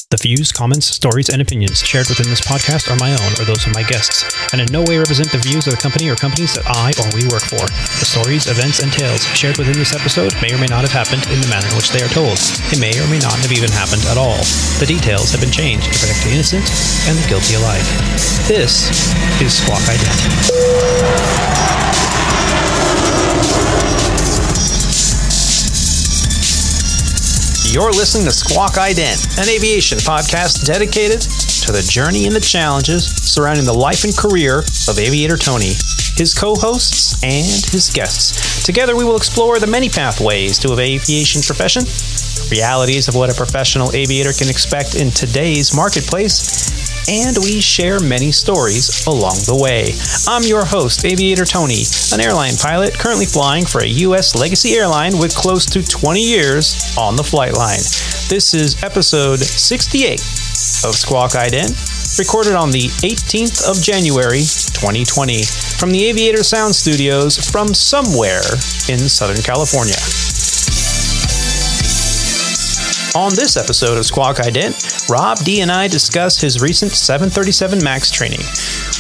The views, comments, stories, and opinions shared within this podcast are my own or those of my guests, and in no way represent the views of the company or companies that I or we work for. The stories, events, and tales shared within this episode may or may not have happened in the manner in which they are told. They may or may not have even happened at all. The details have been changed to protect the innocent and the guilty alike. This is Squawk Ident. You're listening to Squawk Ident, an aviation podcast dedicated to the journey and the challenges surrounding the life and career of Aviator Tony, his co-hosts, and his guests. Together we will explore the many pathways to an aviation profession, realities of what a professional aviator can expect in today's marketplace, and we share many stories along the way. I'm your host, Aviator Tony, an airline pilot currently flying for a U.S. legacy airline with close to 20 years on the flight line. This is episode 68 of Squawk Ident, recorded on the 18th of January, 2020, from the Aviator Sound Studios from somewhere in Southern California. On this episode of Squawk Ident, Rob D and I discuss his recent 737 MAX training.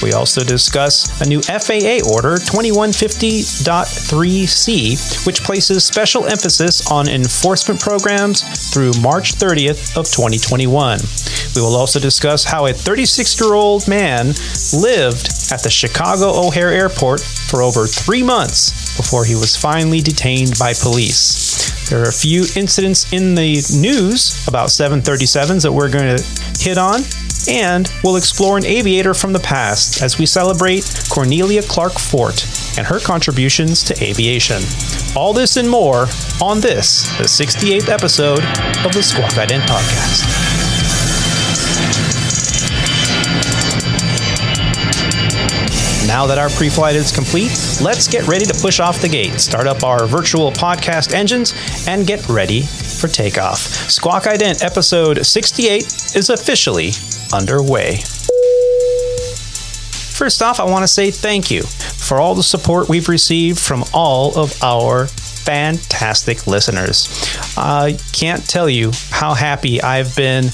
We also discuss a new FAA Order 2150.3C, which places special emphasis on enforcement programs through March 30th of 2021. We will also discuss how a 36-year-old man lived at the Chicago O'Hare Airport for over 3 months before he was finally detained by police. There are a few incidents in the news about 737s that we're going to hit on, and we'll explore an aviator from the past as we celebrate Cornelia Clark Fort and her contributions to aviation. All this and more on this, the 68th episode of the Squawk Ident Podcast. Now that our pre-flight is complete, let's get ready to push off the gate, start up our virtual podcast engines, and get ready for takeoff. Squawk Ident episode 68 is officially underway. First off, I want to say thank you for all the support we've received from all of our fantastic listeners. I can't tell you how happy I've been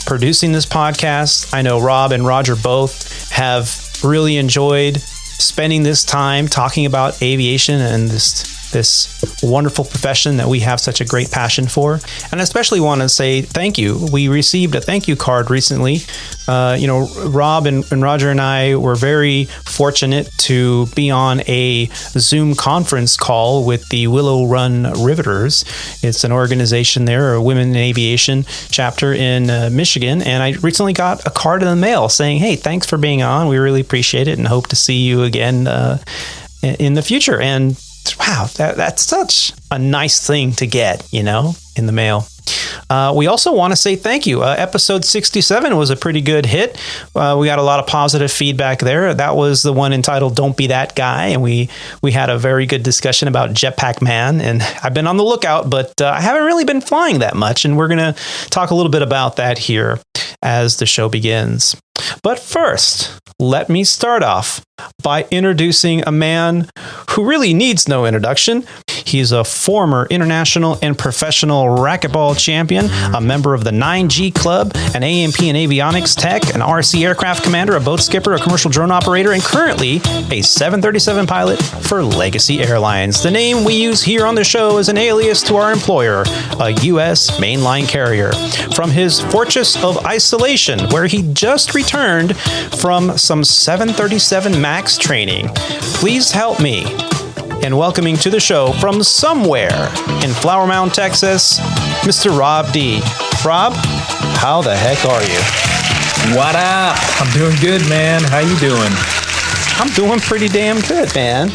producing this podcast. I know Rob and Roger both have really enjoyed spending this time talking about aviation and this wonderful profession that we have such a great passion for. And I especially want to say thank you. We received a thank you card recently. Rob and Roger and I were very fortunate to be on a Zoom conference call with the Willow Run Riveters. It's an organization there, a women in aviation chapter in Michigan. And I recently got a card in the mail saying, hey, thanks for being on. We really appreciate it and hope to see you again in the future. And wow, that's such a nice thing to get, in the mail. We also want to say thank you. Episode 67 was a pretty good hit. We got a lot of positive feedback there. That was the one entitled Don't Be That Guy. And we had a very good discussion about Jetpack Man. And I've been on the lookout, but I haven't really been flying that much. And we're going to talk a little bit about that here as the show begins. But first, let me start off by introducing a man who really needs no introduction. He's a former international and professional racquetball champion, a member of the 9G Club, an AMP and avionics tech, an RC aircraft commander, a boat skipper, a commercial drone operator, and currently a 737 pilot for Legacy Airlines. The name we use here on the show is an alias to our employer, a U.S. mainline carrier. From his fortress of isolation, where he just returned from some 737 MAX training, please help me in welcoming to the show from somewhere in Flower Mound, Texas, Mr. Rob D. Rob, how the heck are you? What up? I'm doing good, man. How you doing? I'm doing pretty damn good, man.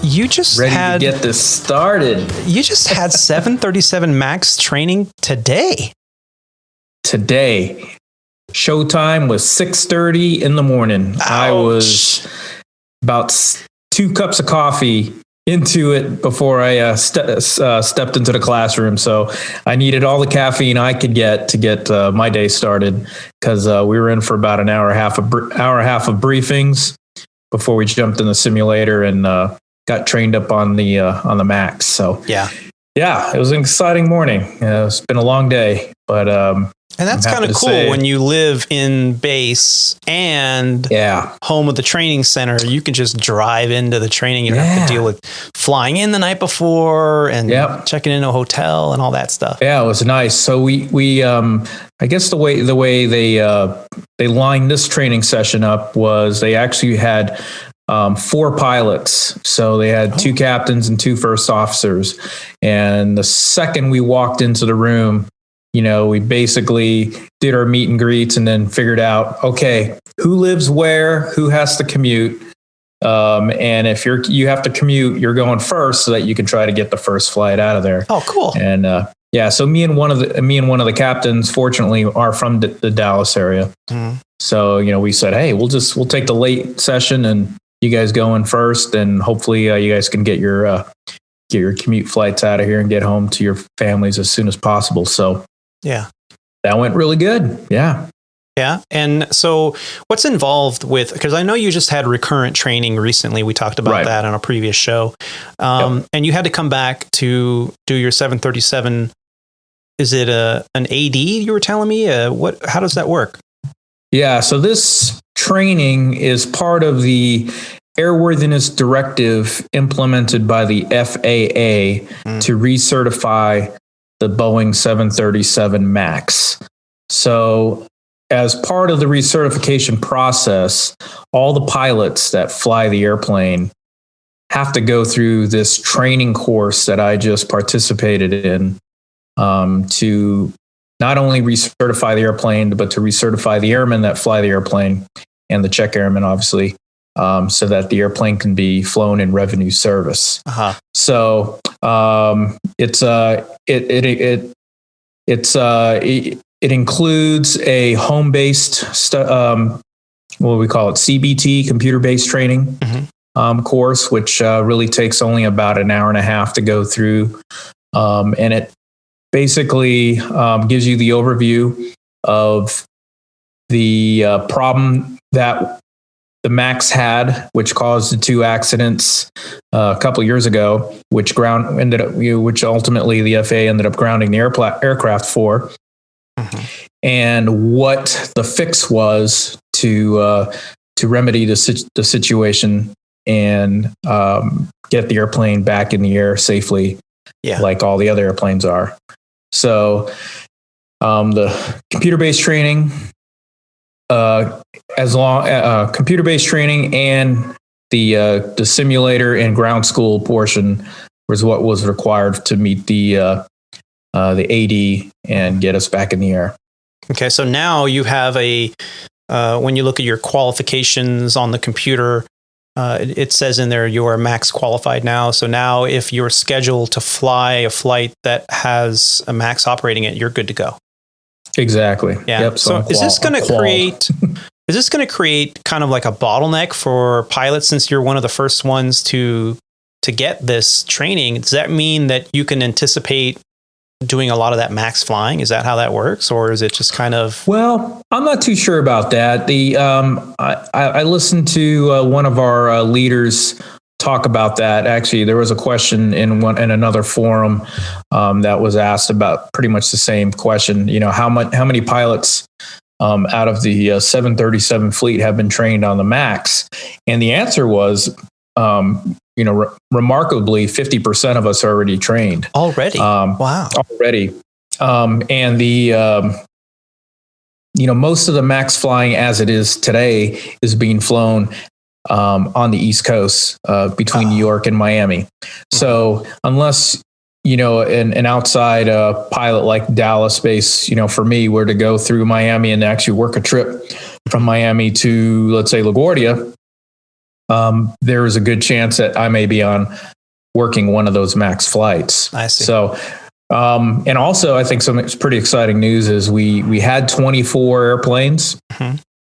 You just ready to get this started. You just had 737 MAX training today. Today. Showtime was 6:30 in the morning. Ouch. I was about 2 cups of coffee into it before I stepped into the classroom. So I needed all the caffeine I could get to get my day started, because we were in for about an hour and a half of briefings before we jumped in the simulator and got trained up on the Max. So yeah, it was an exciting morning. It's been a long day. But and that's kind of cool when you live in base and home of the training center. You can just drive into the training. You don't have to deal with flying in the night before and checking into a hotel and all that stuff. Yeah, it was nice. So we I guess the way they lined this training session up was they actually had 4 pilots. So they had 2 captains and 2 first officers. And the second we walked into the room, we basically did our meet and greets and then figured out, okay, who lives where, who has to commute. And if you have to commute, you're going first so that you can try to get the first flight out of there. Oh, cool. And so me and one of the captains, fortunately, are from the Dallas area. Mm. So, we said, hey, we'll take the late session and you guys go in first, and hopefully you guys can get your commute flights out of here and get home to your families as soon as possible. So that went really good. Yeah. Yeah. And so what's involved with, because I know you just had recurrent training recently. We talked about that on a previous show. And you had to come back to do your 737. Is it an AD you were telling me? How does that work? Yeah. So this training is part of the airworthiness directive implemented by the FAA to recertify the Boeing 737 MAX. So as part of the recertification process, all the pilots that fly the airplane have to go through this training course that I just participated in to not only recertify the airplane, but to recertify the airmen that fly the airplane and the check airmen, obviously, so that the airplane can be flown in revenue service. Uh-huh. So it includes a home-based, what we call it, CBT, computer-based training course, which really takes only about an hour and a half to go through. And it basically gives you the overview of the problem that the MAX had, which caused the 2 accidents a couple of years ago, which ultimately the FAA ended up grounding the aircraft for, and what the fix was to remedy the situation and get the airplane back in the air safely, like all the other airplanes are. So the computer-based training, computer-based training, and the simulator and ground school portion was what was required to meet the AD and get us back in the air. Okay, so now you have when you look at your qualifications on the computer, it says in there you are MAX qualified now. So now if you're scheduled to fly a flight that has a MAX operating it, you're good to go. Exactly. Yeah. Yep, so is this going to create kind of like a bottleneck for pilots, since you're one of the first ones to get this training? Does that mean that you can anticipate doing a lot of that MAX flying? Is that how that works, or is it just kind of? Well, I'm not too sure about that. I listened to one of our leaders talk about that. Actually, there was a question in another forum that was asked about pretty much the same question. How many pilots out of the 737 fleet have been trained on the MAX? And the answer was, remarkably, 50% of us are already trained. Already? Wow. Already. And most of the MAX flying as it is today is being flown on the East Coast between New York and Miami. So unless, an outside pilot like Dallas base, for me, were to go through Miami and actually work a trip from Miami to, let's say, LaGuardia, there is a good chance that I may be working one of those MAX flights. I see. So, and also I think some pretty exciting news is we had 24 airplanes.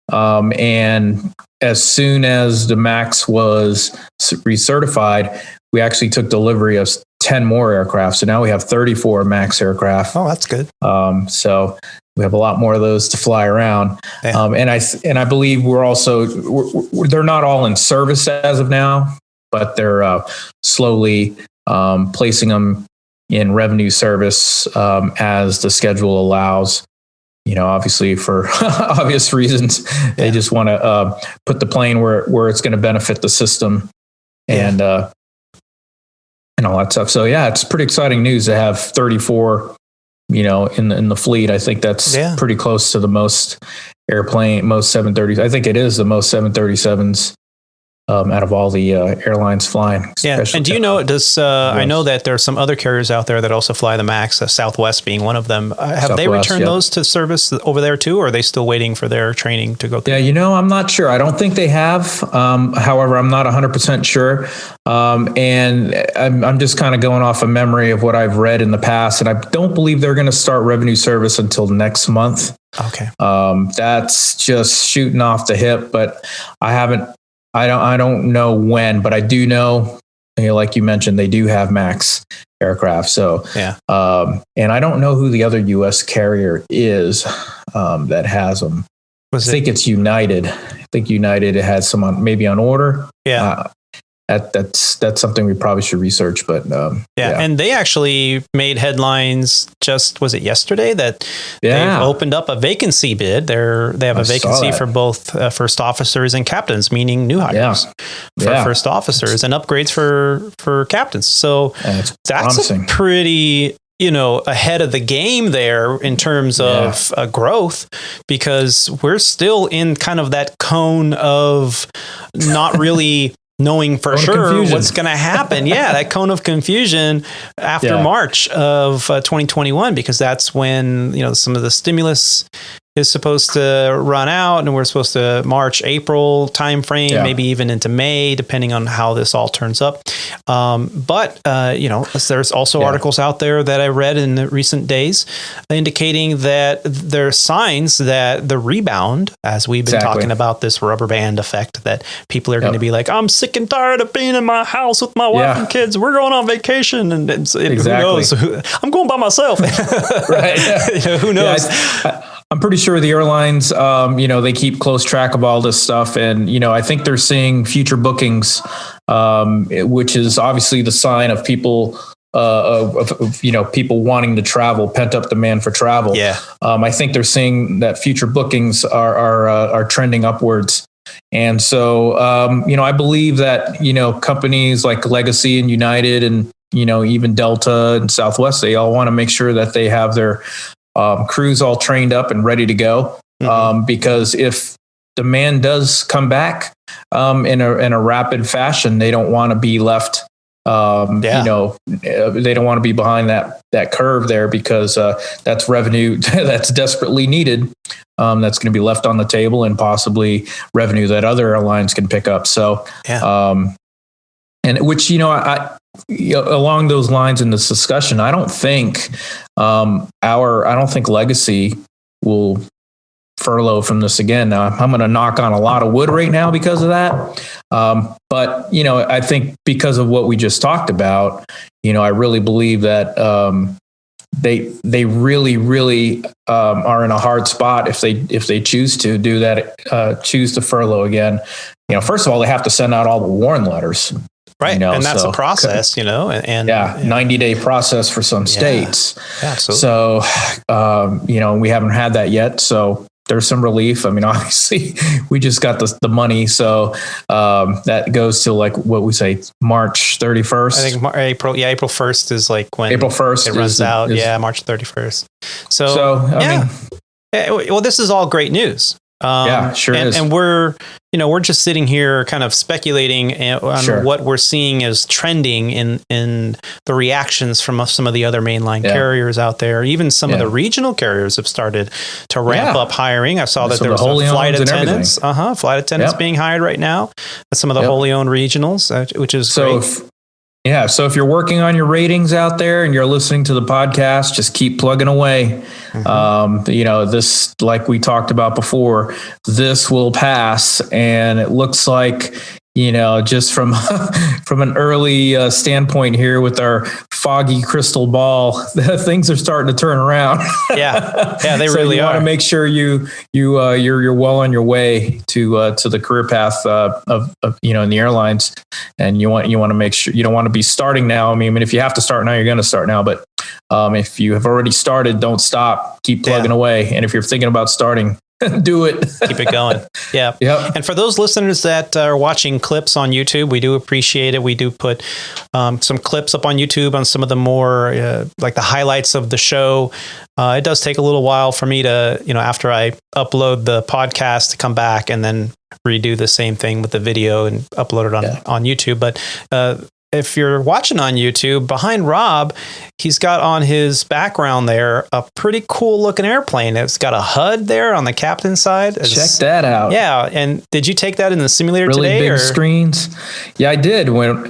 And as soon as the MAX was recertified, we actually took delivery of 10 more aircraft. So now we have 34 MAX aircraft. Oh, that's good. So we have a lot more of those to fly around. Yeah. And I believe they're not all in service as of now, but they're slowly placing them in revenue service as the schedule allows. Obviously for obvious reasons, they just want to put the plane where it's going to benefit the system and all that stuff. So yeah, it's pretty exciting news to have 34, in the fleet. I think that's pretty close to the most 730s. I think it is the most 737s out of all the airlines flying. Yeah. And do you know, I know that there are some other carriers out there that also fly the MAX, Southwest being one of them. Have they returned those to service over there too, or are they still waiting for their training to go through? Yeah, I'm not sure. I don't think they have. However, I'm not 100% sure. And I'm just kind of going off of memory of what I've read in the past. And I don't believe they're going to start revenue service until next month. Okay. That's just shooting off the hip, but I don't know when, but I do know, like you mentioned, they do have MAX aircraft. So, and I don't know who the other U.S. carrier is that has them. I think it's United. I think United has some maybe on order. Yeah. That's something we probably should research, but and they actually made headlines. Was it yesterday that they've opened up a vacancy bid? They have a vacancy for both first officers and captains, meaning new hires for first officers and upgrades for captains. So that's a pretty ahead of the game there in terms of growth, because we're still in kind of that cone of not really knowing for sure what's going to happen. That cone of confusion after March of 2021, because that's when, some of the stimulus is supposed to run out, and we're supposed to March, April timeframe, maybe even into May, depending on how this all turns up. But there's also articles out there that I read in the recent days indicating that there are signs that the rebound, as we've been talking about this rubber band effect, that people are going to be like, I'm sick and tired of being in my house with my wife and kids. We're going on vacation. And who knows? I'm going by myself. Right. Who knows? I'm pretty sure the airlines, they keep close track of all this stuff. And, I think they're seeing future bookings, which is obviously the sign of people, people wanting to travel, pent up demand for travel. Yeah. I think they're seeing that future bookings are trending upwards. And so, I believe that, companies like Legacy and United and, even Delta and Southwest, they all want to make sure that they have their crews all trained up and ready to go. Because if demand does come back in a rapid fashion, they don't want to be left. They don't want to be behind that curve there, because that's revenue that's desperately needed. That's going to be left on the table, and possibly revenue that other airlines can pick up. So, and which, along those lines in this discussion, I don't think Legacy will furlough from this again. Now, I'm going to knock on a lot of wood right now because of that. But I think because of what we just talked about, I really believe that they really, really are in a hard spot if they choose to do that, choose to furlough again. First of all, they have to send out all the warn letters. Right. And that's a process, and 90-day process for some states. Absolutely. So, we haven't had that yet. So there's some relief. I mean, obviously we just got the money. So that goes to like what we say, March 31st. I think April 1st is like when April 1st it runs out. March 31st. So I mean, well, this is all great news. Sure is. And we're just sitting here kind of speculating on what we're seeing as trending in the reactions from some of the other mainline carriers out there. Even some of the regional carriers have started to ramp up hiring. I saw that there was flight attendants being hired right now at some of the wholly owned regionals, which is great. So if you're working on your ratings out there and you're listening to the podcast, just keep plugging away. This, like we talked about before, this will pass. And it looks like, just from from an early standpoint here with our foggy crystal ball, things are starting to turn around. Yeah, they so really you are. want to make sure you're well on your way to the career path of in the airlines, and you want to make sure you don't want to be starting now. I mean, if you have to start now, you're going to start now. But if you have already started, don't stop. Keep plugging away. And if you're thinking about starting, do it. Keep it going. Yeah. Yep. And for those listeners that are watching clips on YouTube, we do appreciate it. We do put some clips up on YouTube on some of the more like the highlights of the show. It does take a little while for me to, after I upload the podcast, to come back and then redo the same thing with the video and upload it on YouTube. But if you're watching on YouTube, behind Rob, he's got on his background there a pretty cool looking airplane. It's got a HUD there on the captain's side. Check that out. Yeah. And did you take that in the simulator really today? Big screens. Yeah, I did.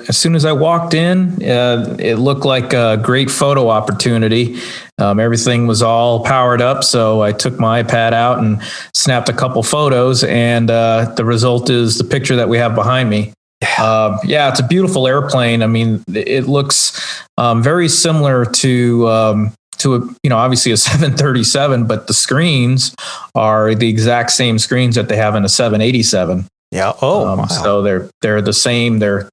As soon as I walked in, it looked like a great photo opportunity. Everything was all powered up. So I took my iPad out and snapped a couple photos. And the result is the picture that we have behind me. It's a beautiful airplane. I mean, it looks very similar to obviously a 737, but the screens are the exact same screens that they have in a 787. Yeah. Oh, wow. So they're the same. So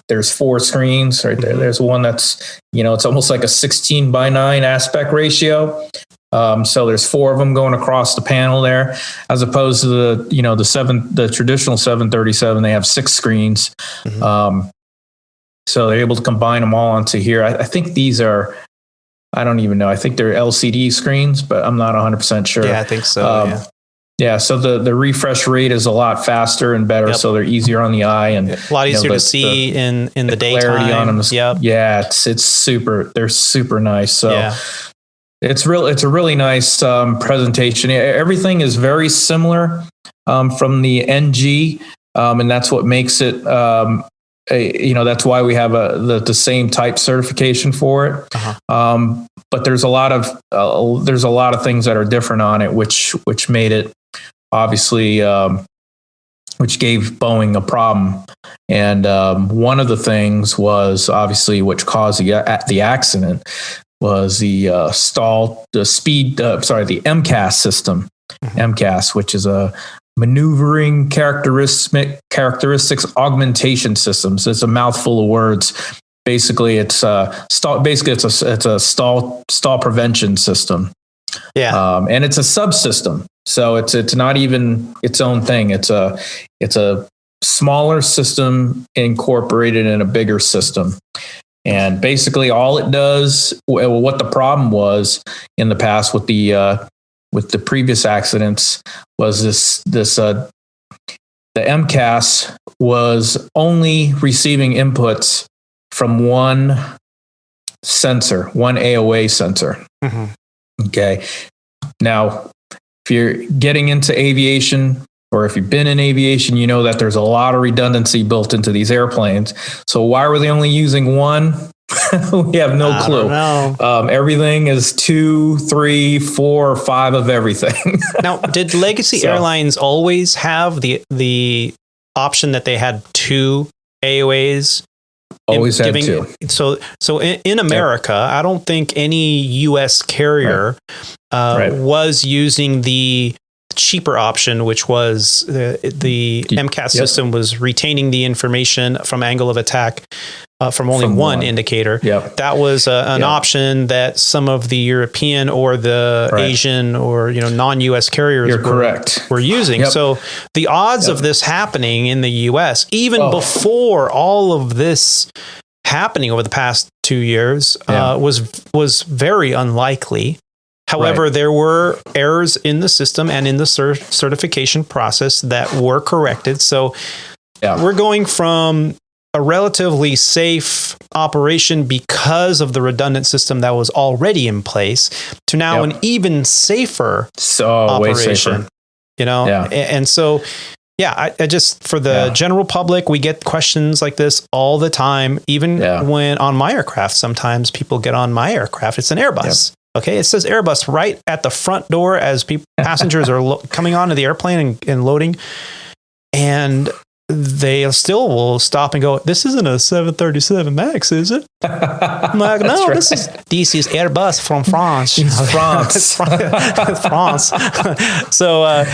there's 4 screens right there. There's one that's, it's almost like a 16:9 aspect ratio. So there's 4 of them going across the panel there, as opposed to the traditional 737. They have 6 screens. Mm-hmm. So they're able to combine them all onto here. I think these are, I don't even know. I think they're LCD screens, but I'm not 100% sure. Yeah, I think so. So the refresh rate is a lot faster and better. Yep. So they're easier on the eye and a lot easier to see in the daytime. Clarity on them. Yep. Yeah, it's super. They're super nice. So. Yeah. It's a really nice presentation. Everything is very similar from the NG, and that's what makes it. That's why we have the same type certification for it. Uh-huh. But there's a lot of things that are different on it, which made it obviously, which gave Boeing a problem. And one of the things was obviously which caused the accident. Was the MCAS system, mm-hmm. MCAS, which is a maneuvering characteristics augmentation system. So it's a mouthful of words. Basically, it's a stall prevention system. Yeah, and it's a subsystem. So it's not even its own thing. It's a smaller system incorporated in a bigger system. And basically, all it does, what the problem was in the past with the previous accidents, was the MCAS was only receiving inputs from one sensor, one AOA sensor. Mm-hmm. Okay. Now, if you're getting into aviation, or if you've been in aviation, you know that there's a lot of redundancy built into these airplanes. So why were they only using one? We have no clue. Everything is 2, 3, 4, or 5 of everything. Now, did Legacy Airlines always have the option that they had 2 AOAs? Always had 2. So in America, yep. I don't think any U.S. carrier was using the cheaper option, which was the MCAS system was retaining the information from angle of attack from only one indicator. Yep. That was an option that some of the European or the Asian or non-US carriers were using. Yep. So the odds of this happening in the US, even before all of this happening over the past 2 years, was very unlikely. However, there were errors in the system and in the certification process that were corrected. So we're going from a relatively safe operation because of the redundant system that was already in place to now an even safer operation. Way safer. And so, I just, for the general public, we get questions like this all the time, even when on my aircraft. Sometimes people get on my aircraft. It's an Airbus. Yep. Okay, it says Airbus right at the front door as passengers are coming onto the airplane and loading. And they still will stop and go, "This isn't a 737 MAX, is it?" I'm like, "No, right. This is Airbus from France." France. France. So,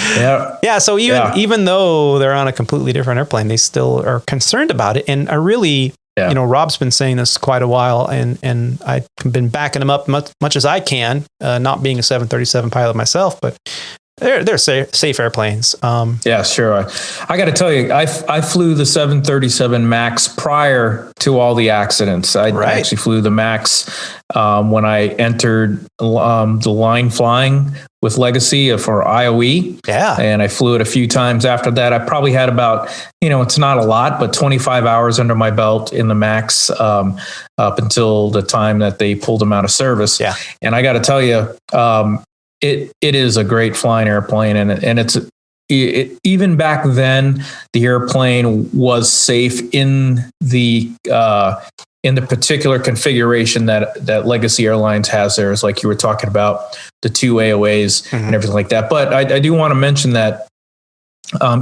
so even though they're on a completely different airplane, they still are concerned about it. And I really, Rob's been saying this quite a while, and I've been backing him up much as I can, not being a 737 pilot myself, but they're safe airplanes. Yeah, sure. I got to tell you, I flew the 737 MAX prior to all the accidents. I actually flew the MAX when I entered the line flying with Legacy for IOE. Yeah. And I flew it a few times after that. I probably had about, it's not a lot, but 25 hours under my belt in the MAX up until the time that they pulled them out of service. Yeah. And I got to tell you, it is a great flying airplane, and it's even back then the airplane was safe in the particular configuration that Legacy Airlines has there, is like you were talking about the 2 AOAs and everything like that. But I do want to mention that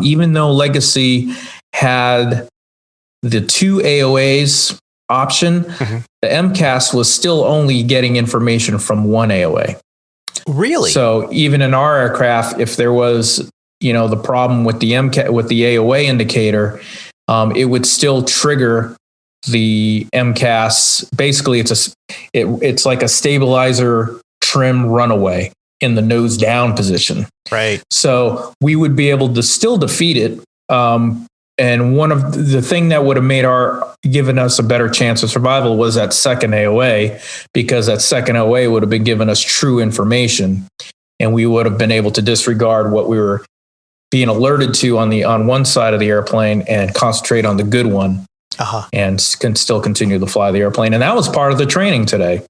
even though Legacy had the 2 AOAs option, the MCAS was still only getting information from 1 AOA. Really? So even in our aircraft, if there was, the problem with the AOA indicator, it would still trigger the MCAS. Basically, it's like a stabilizer trim runaway in the nose down position. Right. So we would be able to still defeat it. And one of the thing that would have given us a better chance of survival was that second AOA, because that second AOA would have been giving us true information, and we would have been able to disregard what we were being alerted to on one side of the airplane and concentrate on the good one, and can still continue to fly the airplane. And that was part of the training today.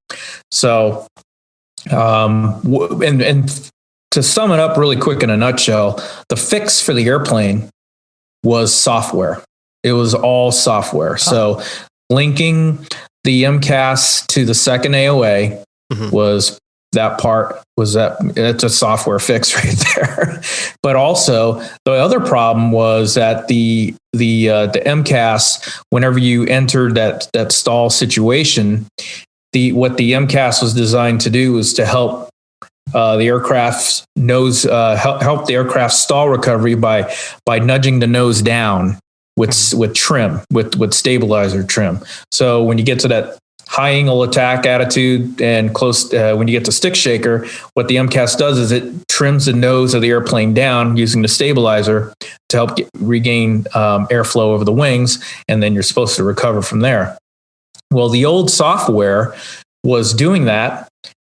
So, and to sum it up really quick in a nutshell, the fix for the airplane was software. It was all software. So linking the MCAS to the second AOA was that part. It's a software fix right there. But also the other problem was that the MCAS, whenever you entered that stall situation, what the MCAS was designed to do was to help the aircraft's nose, help the aircraft's stall recovery by nudging the nose down with trim, with stabilizer trim. So when you get to that high angle attack attitude and close, when you get to stick shaker, what the MCAS does is it trims the nose of the airplane down using the stabilizer to help regain airflow over the wings, and then you're supposed to recover from there. Well, the old software was doing that.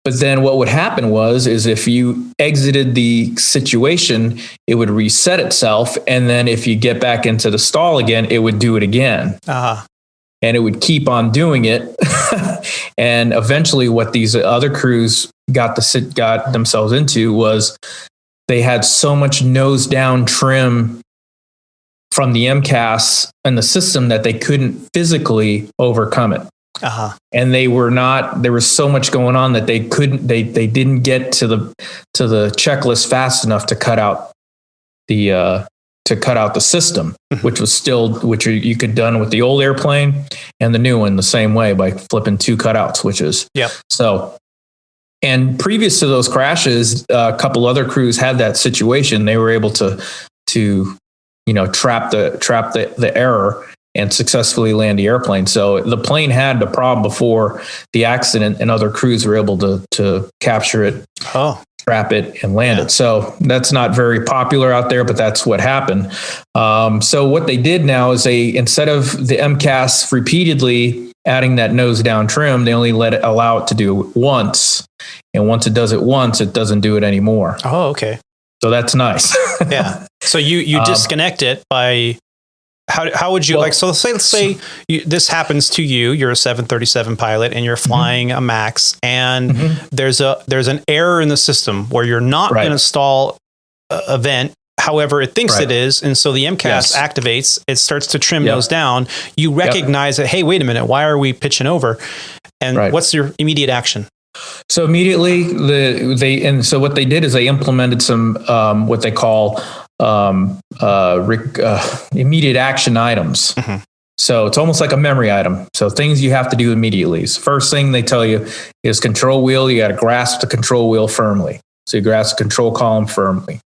But then what would happen is if you exited the situation, it would reset itself. And then if you get back into the stall again, it would do it again. And it would keep on doing it. And eventually what these other crews got themselves into was they had so much nose down trim from the MCAS and the system that they couldn't physically overcome it. And there was so much going on that they didn't get to the checklist fast enough to cut out the system, which you could done with the old airplane and the new one the same way by flipping 2 cutout switches. Yep. So, and previous to those crashes, a couple other crews had that situation. They were able to trap the error and successfully land the airplane. So the plane had the problem before the accident, and other crews were able to capture it, trap it, and land it. So that's not very popular out there, but that's what happened. So what they did now is instead of the MCAS repeatedly adding that nose down trim, they only allow it to do it once. And once it does it once, it doesn't do it anymore. Oh, okay. So that's nice. Yeah. So you disconnect it by... How would you so let's say this happens to you, you're a 737 pilot and you're flying a MAX, and there's an error in the system where you're not in a stall event. However, it thinks it is. And so the MCAS activates, it starts to trim those down. You recognize that, hey, wait a minute, why are we pitching over? And what's your immediate action? So immediately so what they did is they implemented some, what they call immediate action items. Mm-hmm. So it's almost like a memory item. So things you have to do immediately. So first thing they tell you is control wheel. You got to grasp the control wheel firmly. So you grasp the control column firmly.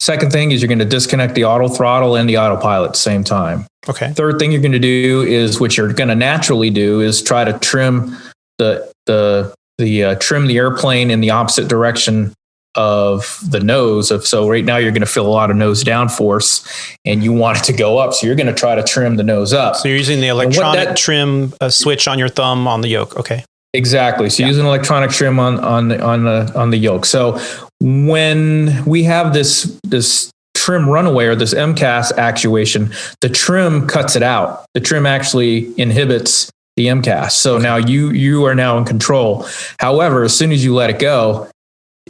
Second thing is you're going to disconnect the auto throttle and the autopilot at the same time. Okay. Third thing you're going to do is, which you're going to naturally do, is try to trim trim the airplane in the opposite direction of the nose. So right now you're going to feel a lot of nose downforce and you want it to go up. So you're going to try to trim the nose up. So you're using the electronic trim switch on your thumb on the yoke. Okay. Exactly. So using electronic trim on the yoke. So when we have this trim runaway or this MCAS actuation, the trim cuts it out. The trim actually inhibits the MCAS. So now you are now in control. However, as soon as you let it go,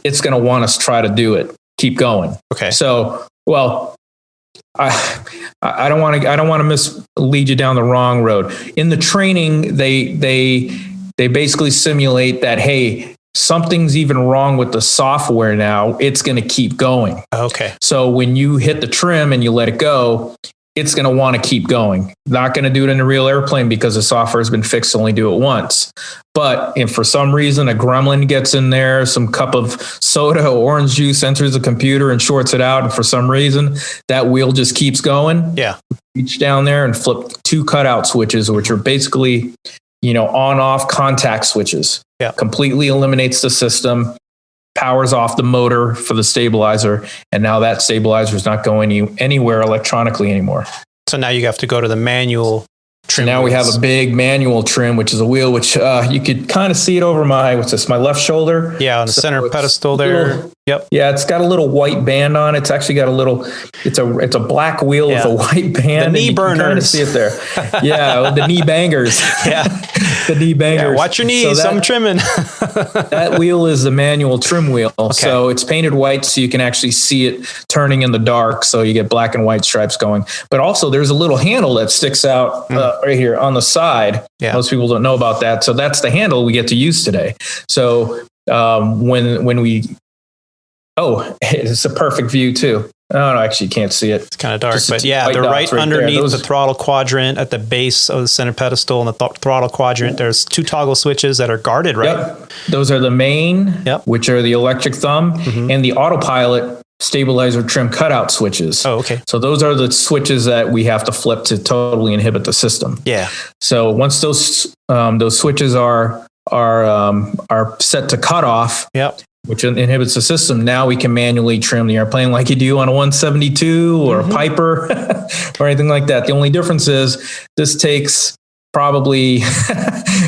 it's going to want us to try to do it. Keep going. Okay. So, well, I don't want to mislead you down the wrong road. In the training, they basically simulate that, hey, something's even wrong with the software now. It's going to keep going. Okay. So when you hit the trim and you let it go, it's going to want to keep going. Not going to do it in a real airplane because the software has been fixed to only do it once. But if for some reason a gremlin gets in there, some cup of soda or orange juice enters the computer and shorts it out, and for some reason that wheel just keeps going, reach down there and flip 2 cutout switches, which are basically, on-off contact switches. Yeah. Completely eliminates the system, powers off the motor for the stabilizer, and now that stabilizer is not going anywhere electronically anymore. So now you have to go to the manual trim. So now we have a big manual trim, which is a wheel, which you could kind of see it over my left shoulder. Yeah, on the center pedestal there. Yep. Yeah, it's got a little white band on it. It's actually got it's a black wheel with a white band. The knee burners. You can kind of see it there. Yeah, the knee bangers. Yeah. The knee bangers. Yeah, watch your knees. I'm trimming. That wheel is the manual trim wheel. Okay. So it's painted white so you can actually see it turning in the dark. So you get black and white stripes going. But also there's a little handle that sticks out right here on the side. Yeah. Most people don't know about that. So that's the handle we get to use today. So when we... Oh, it's a perfect view too. Oh, no, actually you can't see it. It's kind of dark, but yeah, they're right underneath the throttle quadrant at the base of the center pedestal and the throttle quadrant. There's 2 toggle switches that are guarded, right? Yep. Those are the main, which are the electric thumb, and the autopilot stabilizer trim cutout switches. Oh, okay. So those are the switches that we have to flip to totally inhibit the system. Yeah. So once those switches are set to cut off, which inhibits the system, now we can manually trim the airplane like you do on a 172 or a Piper or anything like that. The only difference is this takes probably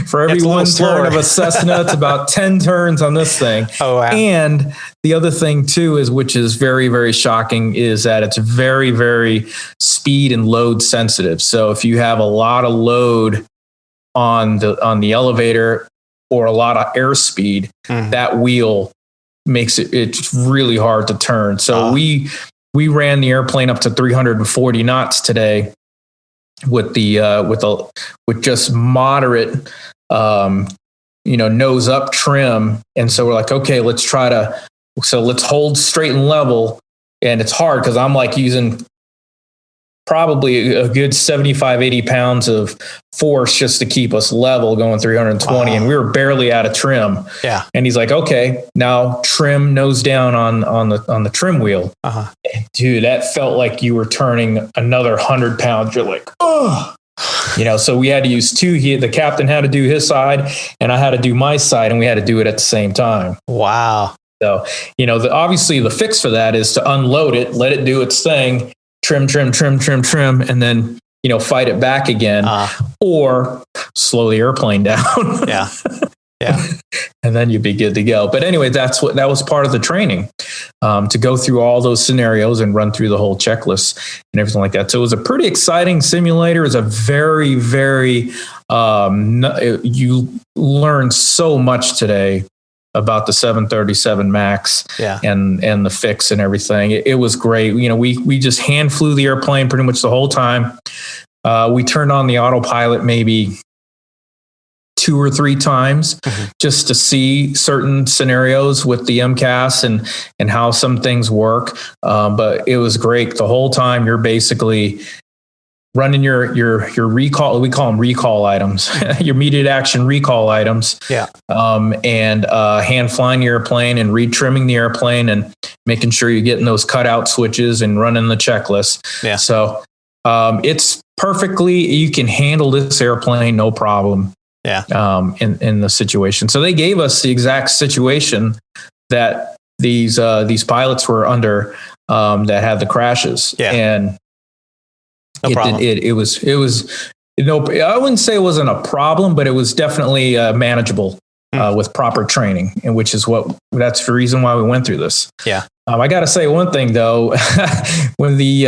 for every 1 turn of a Cessna, it's about 10 turns on this thing. Oh, wow. And the other thing too is, which is very, very shocking, is that it's very, very speed and load sensitive. So if you have a lot of load on the elevator or a lot of airspeed, that wheel makes it's really hard to turn. So we ran the airplane up to 340 knots today with with just moderate nose up trim. And so we're like, okay, let's hold straight and level. And it's hard because I'm like using probably a good 75, 80 pounds of force just to keep us level going 320. And we were barely out of trim. Yeah. And he's like, okay, now trim nose down on the trim wheel. And dude, that felt like you were turning another 100 pounds. You're like, oh, so we had to use 2. The captain had to do his side and I had to do my side, and we had to do it at the same time. Wow. So, obviously the fix for that is to unload it, let it do its thing, trim, and then, fight it back again, or slow the airplane down. Yeah. And then you'd be good to go. But anyway, that was part of the training, to go through all those scenarios and run through the whole checklist and everything like that. So it was a pretty exciting simulator. It was a very, very, you learned so much today about the 737 MAX and the fix and everything. It was great. We just hand flew the airplane pretty much the whole time. We turned on the autopilot maybe 2 or 3 times just to see certain scenarios with the MCAS and how some things work. But it was great. The whole time you're basically running your recall, we call them recall items, your immediate action recall items. Yeah. And hand flying the airplane and retrimming the airplane and making sure you're getting those cutout switches and running the checklist. Yeah. So it's perfectly, you can handle this airplane, no problem. Yeah. In the situation. So they gave us the exact situation that these pilots were under, that had the crashes. Yeah. And no problem. It was no, I wouldn't say it wasn't a problem, but it was definitely manageable with proper training, and that's the reason why we went through this. Yeah. I got to say one thing though, when the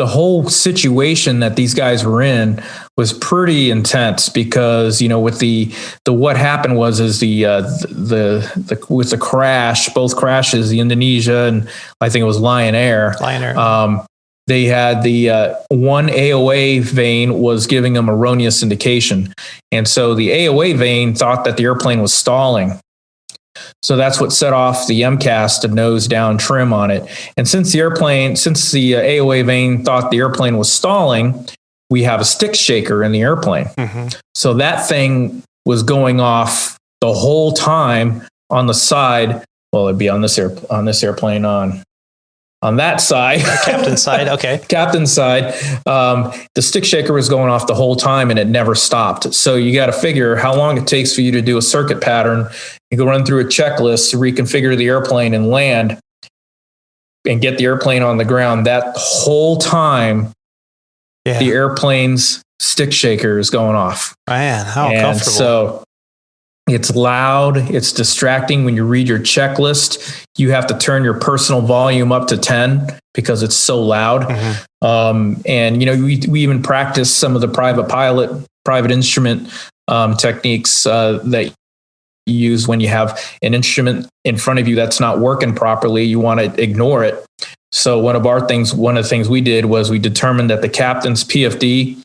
whole situation that these guys were in was pretty intense, because with the what happened was with the crash, both crashes, the Indonesia and I think it was Lion Air. They had the one AOA vane was giving them erroneous indication, and so the AOA vane thought that the airplane was stalling. So that's what set off the MCAS to nose down trim on it. And since the AOA vane thought the airplane was stalling, we have a stick shaker in the airplane. So that thing was going off the whole time on the side. Well, it'd be on this airplane on that side. Captain's side. Okay. Captain's side. The stick shaker was going off the whole time and it never stopped. So you got to figure how long it takes for you to do a circuit pattern. You go run through a checklist to reconfigure the airplane and land and get the airplane on the ground. That whole time, the airplane's stick shaker is going off. Man, how comfortable. So it's loud. It's distracting. When you read your checklist, you have to turn your personal volume up to 10 because it's so loud. And, we even practice some of the private instrument techniques that you use when you have an instrument in front of you that's not working properly. You want to ignore it. So one of the things we did was we determined that the captain's PFD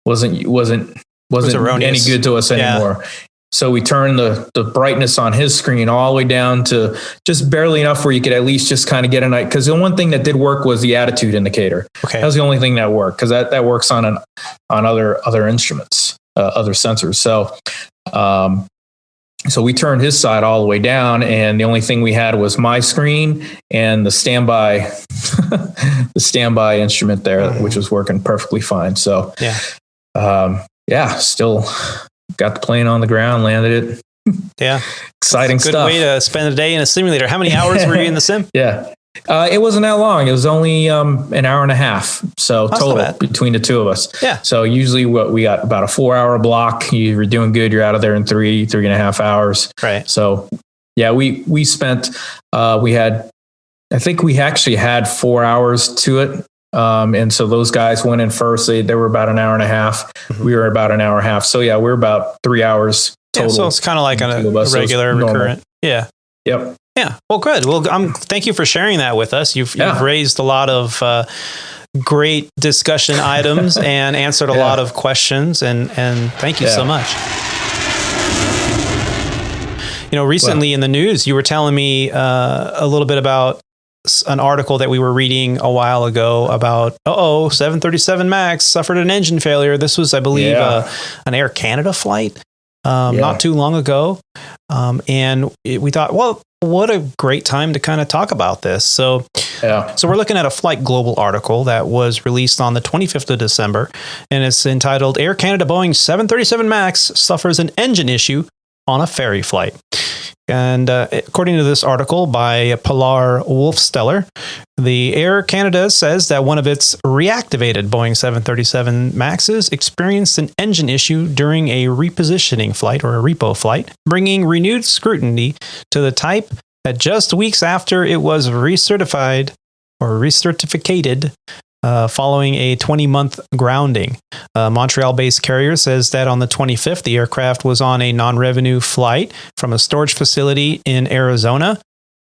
wasn't any good to us anymore. Yeah. So we turned the brightness on his screen all the way down to just barely enough where you could at least just kind of get a night. Because the one thing that did work was the attitude indicator. Okay. That was the only thing that worked, because that works on other instruments, other sensors. So we turned his side all the way down, and the only thing we had was my screen and the standby instrument there, which was working perfectly fine. So still got the plane on the ground, landed it. Yeah. Exciting stuff. Good way to spend a day in a simulator. How many hours were you in the sim? Yeah. It wasn't that long. It was only an hour and a half. So total between the two of us. Yeah. So usually we got about a 4-hour block. You're doing good. You're out of there in 3.5 hours. Right. So yeah, we spent, I think we actually had 4 hours to it. And so those guys went in first. They were about an hour and a half. We were about an hour and a half. So yeah, we're about 3 hours total. Yeah, so it's kind of like a regular recurrent. Yeah. Yep. Yeah. Well, good. Well, thank you for sharing that with us. You've raised a lot of great discussion items and answered a lot of questions. And thank you so much. Recently in the news, you were telling me a little bit about an article that we were reading a while ago about, 737 MAX suffered an engine failure. This was, I believe, an Air Canada flight not too long ago. We thought, well, what a great time to kind of talk about this. So we're looking at a Flight Global article that was released on the 25th of December, and it's entitled Air Canada Boeing 737 MAX suffers an engine issue on a ferry flight. And according to this article by Pilar Wolfsteller, the Air Canada says that one of its reactivated Boeing 737 MAXs experienced an engine issue during a repositioning flight, or a repo flight, bringing renewed scrutiny to the type that just weeks after it was recertificated following a 20-month grounding. Montreal-based carrier says that on the 25th, the aircraft was on a non-revenue flight from a storage facility in Arizona,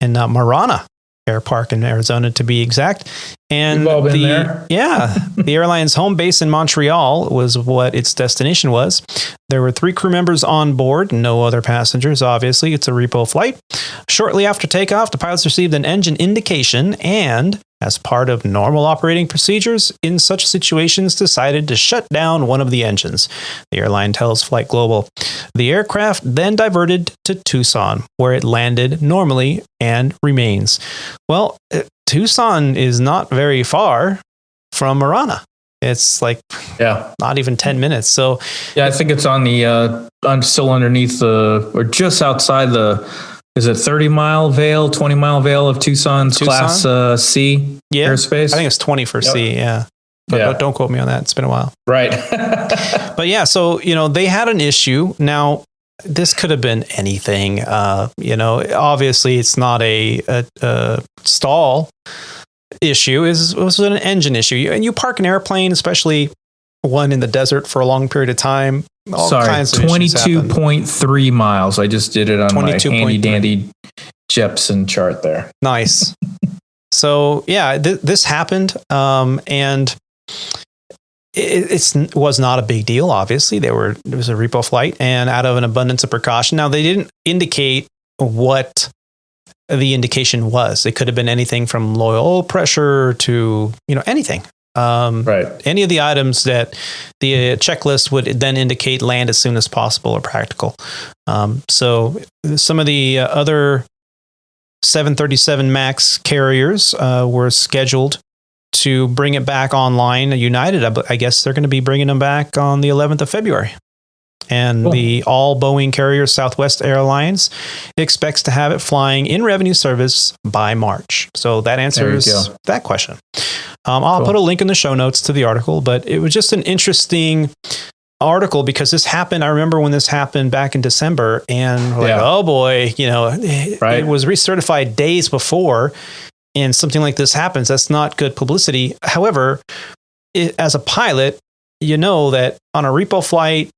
in Marana, Air Park in Arizona to be exact. And We've all been there. The airline's home base in Montreal was what its destination was. There were 3 crew members on board, no other passengers, obviously. It's a repo flight. Shortly after takeoff, the pilots received an engine indication and, as part of normal operating procedures, in such situations decided to shut down one of the engines. The airline tells Flight Global. The aircraft then diverted to Tucson, where it landed normally and remains. Well, Tucson is not very far from Marana. It's like not even 10 minutes. So I think it's on the still underneath or just outside is it 30-mile veil, 20-mile veil of Tucson's Class C airspace? I think it's 20 for C, But don't quote me on that. It's been a while. Right. But so, they had an issue. Now, this could have been anything. Obviously, it's not a stall issue. It was an engine issue. And you park an airplane, especially one in the desert for a long period of time. Kinds of 22.3 miles. I just did it on my handy dandy Jepson chart there. Nice. So this happened, and it was not a big deal. Obviously, it was a repo flight, and out of an abundance of precaution. Now, they didn't indicate what the indication was. It could have been anything from low oil pressure to anything. Any of the items that the checklist would then indicate land as soon as possible or practical. So some of the other 737 MAX carriers were scheduled to bring it back online. United, I guess they're going to be bringing them back on the 11th of February. And the all Boeing carrier Southwest Airlines expects to have it flying in revenue service by March. So that answers that question. I'll put a link in the show notes to the article, but it was just an interesting article because this happened. I remember when this happened back in December, and we're like, oh boy, it was recertified days before, and something like this happens. That's not good publicity. However, as a pilot, that on a repo flight,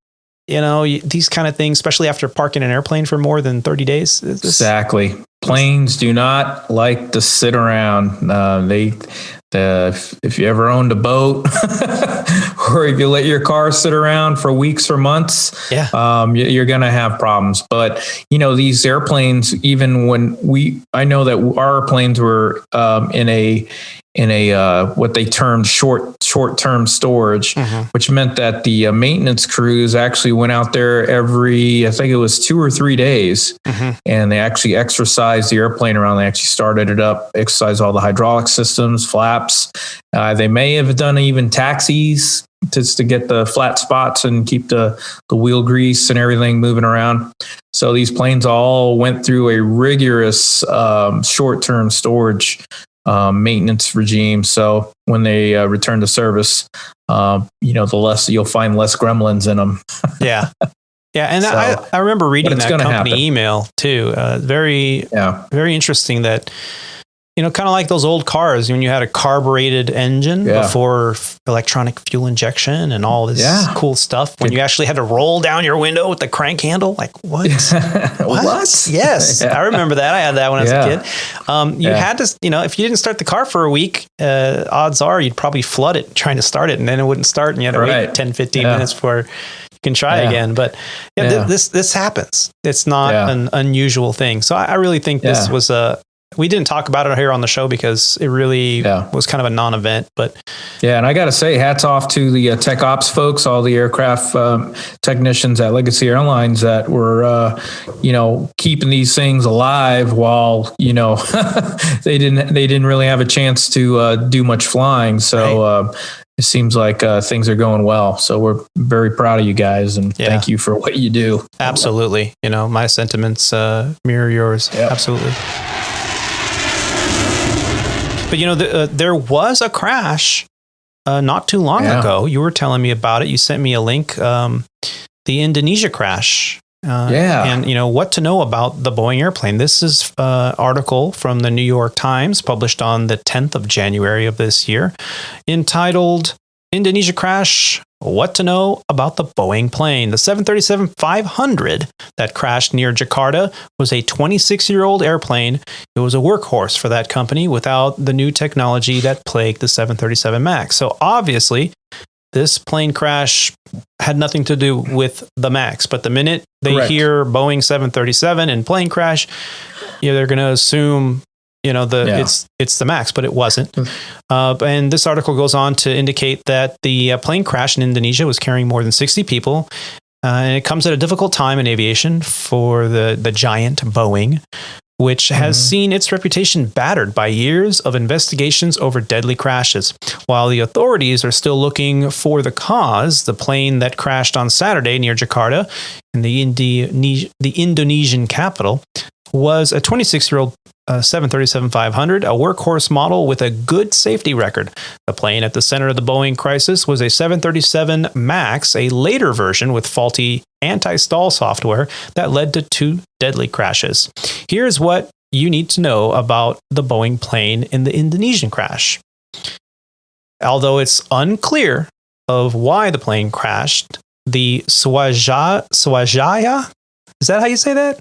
these kind of things, especially after parking an airplane for more than 30 days. Exactly. Planes do not like to sit around. If you ever owned a boat or if you let your car sit around for weeks or months, you're going to have problems. But, these airplanes, even when I know that our planes were in a what they termed short-term storage, which meant that the maintenance crews actually went out there every, I think it was 2 or 3 days, and they actually exercised the airplane around. They actually started it up, exercised all the hydraulic systems, flaps. They may have done even taxis just to get the flat spots and keep the wheel grease and everything moving around. So these planes all went through a rigorous short-term storage maintenance regime. So when they return to service, you'll find less gremlins in them. And so, I remember reading that company email too. Very interesting that, kind of like those old cars when you had a carbureted engine before electronic fuel injection and all this cool stuff. When you actually had to roll down your window with the crank handle, like what? What? Yes, I remember that. I had that when I was a kid. You had to, if you didn't start the car for a week, odds are you'd probably flood it trying to start it, and then it wouldn't start, and you had to wait 10, 15 minutes before you can try again. But this happens. It's not an unusual thing. So I really think this was we didn't talk about it here on the show because it really was kind of a non-event, but and I got to say, hats off to the tech ops folks, all the aircraft technicians at Legacy Airlines that were, keeping these things alive while, they didn't really have a chance to do much flying. So, it seems like things are going well. So we're very proud of you guys, and thank you for what you do. Absolutely. My sentiments mirror yours. Yep. Absolutely. But, there was a crash not too long ago. You were telling me about it. You sent me a link, the Indonesia crash. And, what to know about the Boeing airplane. This is an article from the New York Times published on the 10th of January of this year entitled Indonesia Crash what to know about the Boeing plane. The 737-500 that crashed near Jakarta was a 26-year-old airplane. It was a workhorse for that company without the new technology that plagued the 737 MAX. So obviously, this plane crash had nothing to do with the MAX. But the minute they hear Boeing 737 and plane crash, they're going to assume it's the MAX, but it wasn't. And this article goes on to indicate that the plane crash in Indonesia was carrying more than 60 people. And it comes at a difficult time in aviation for the giant Boeing, which has seen its reputation battered by years of investigations over deadly crashes. While the authorities are still looking for the cause, the plane that crashed on Saturday near Jakarta in the Indonesian capital was a 26-year-old 737-500, a workhorse model with a good safety record. The plane at the center of the Boeing crisis was a 737 MAX, a later version with faulty anti-stall software that led to 2 deadly crashes. Here's what you need to know about the Boeing plane in the Indonesian crash. Although it's unclear of why the plane crashed, the Sriwijaya, is that how you say that?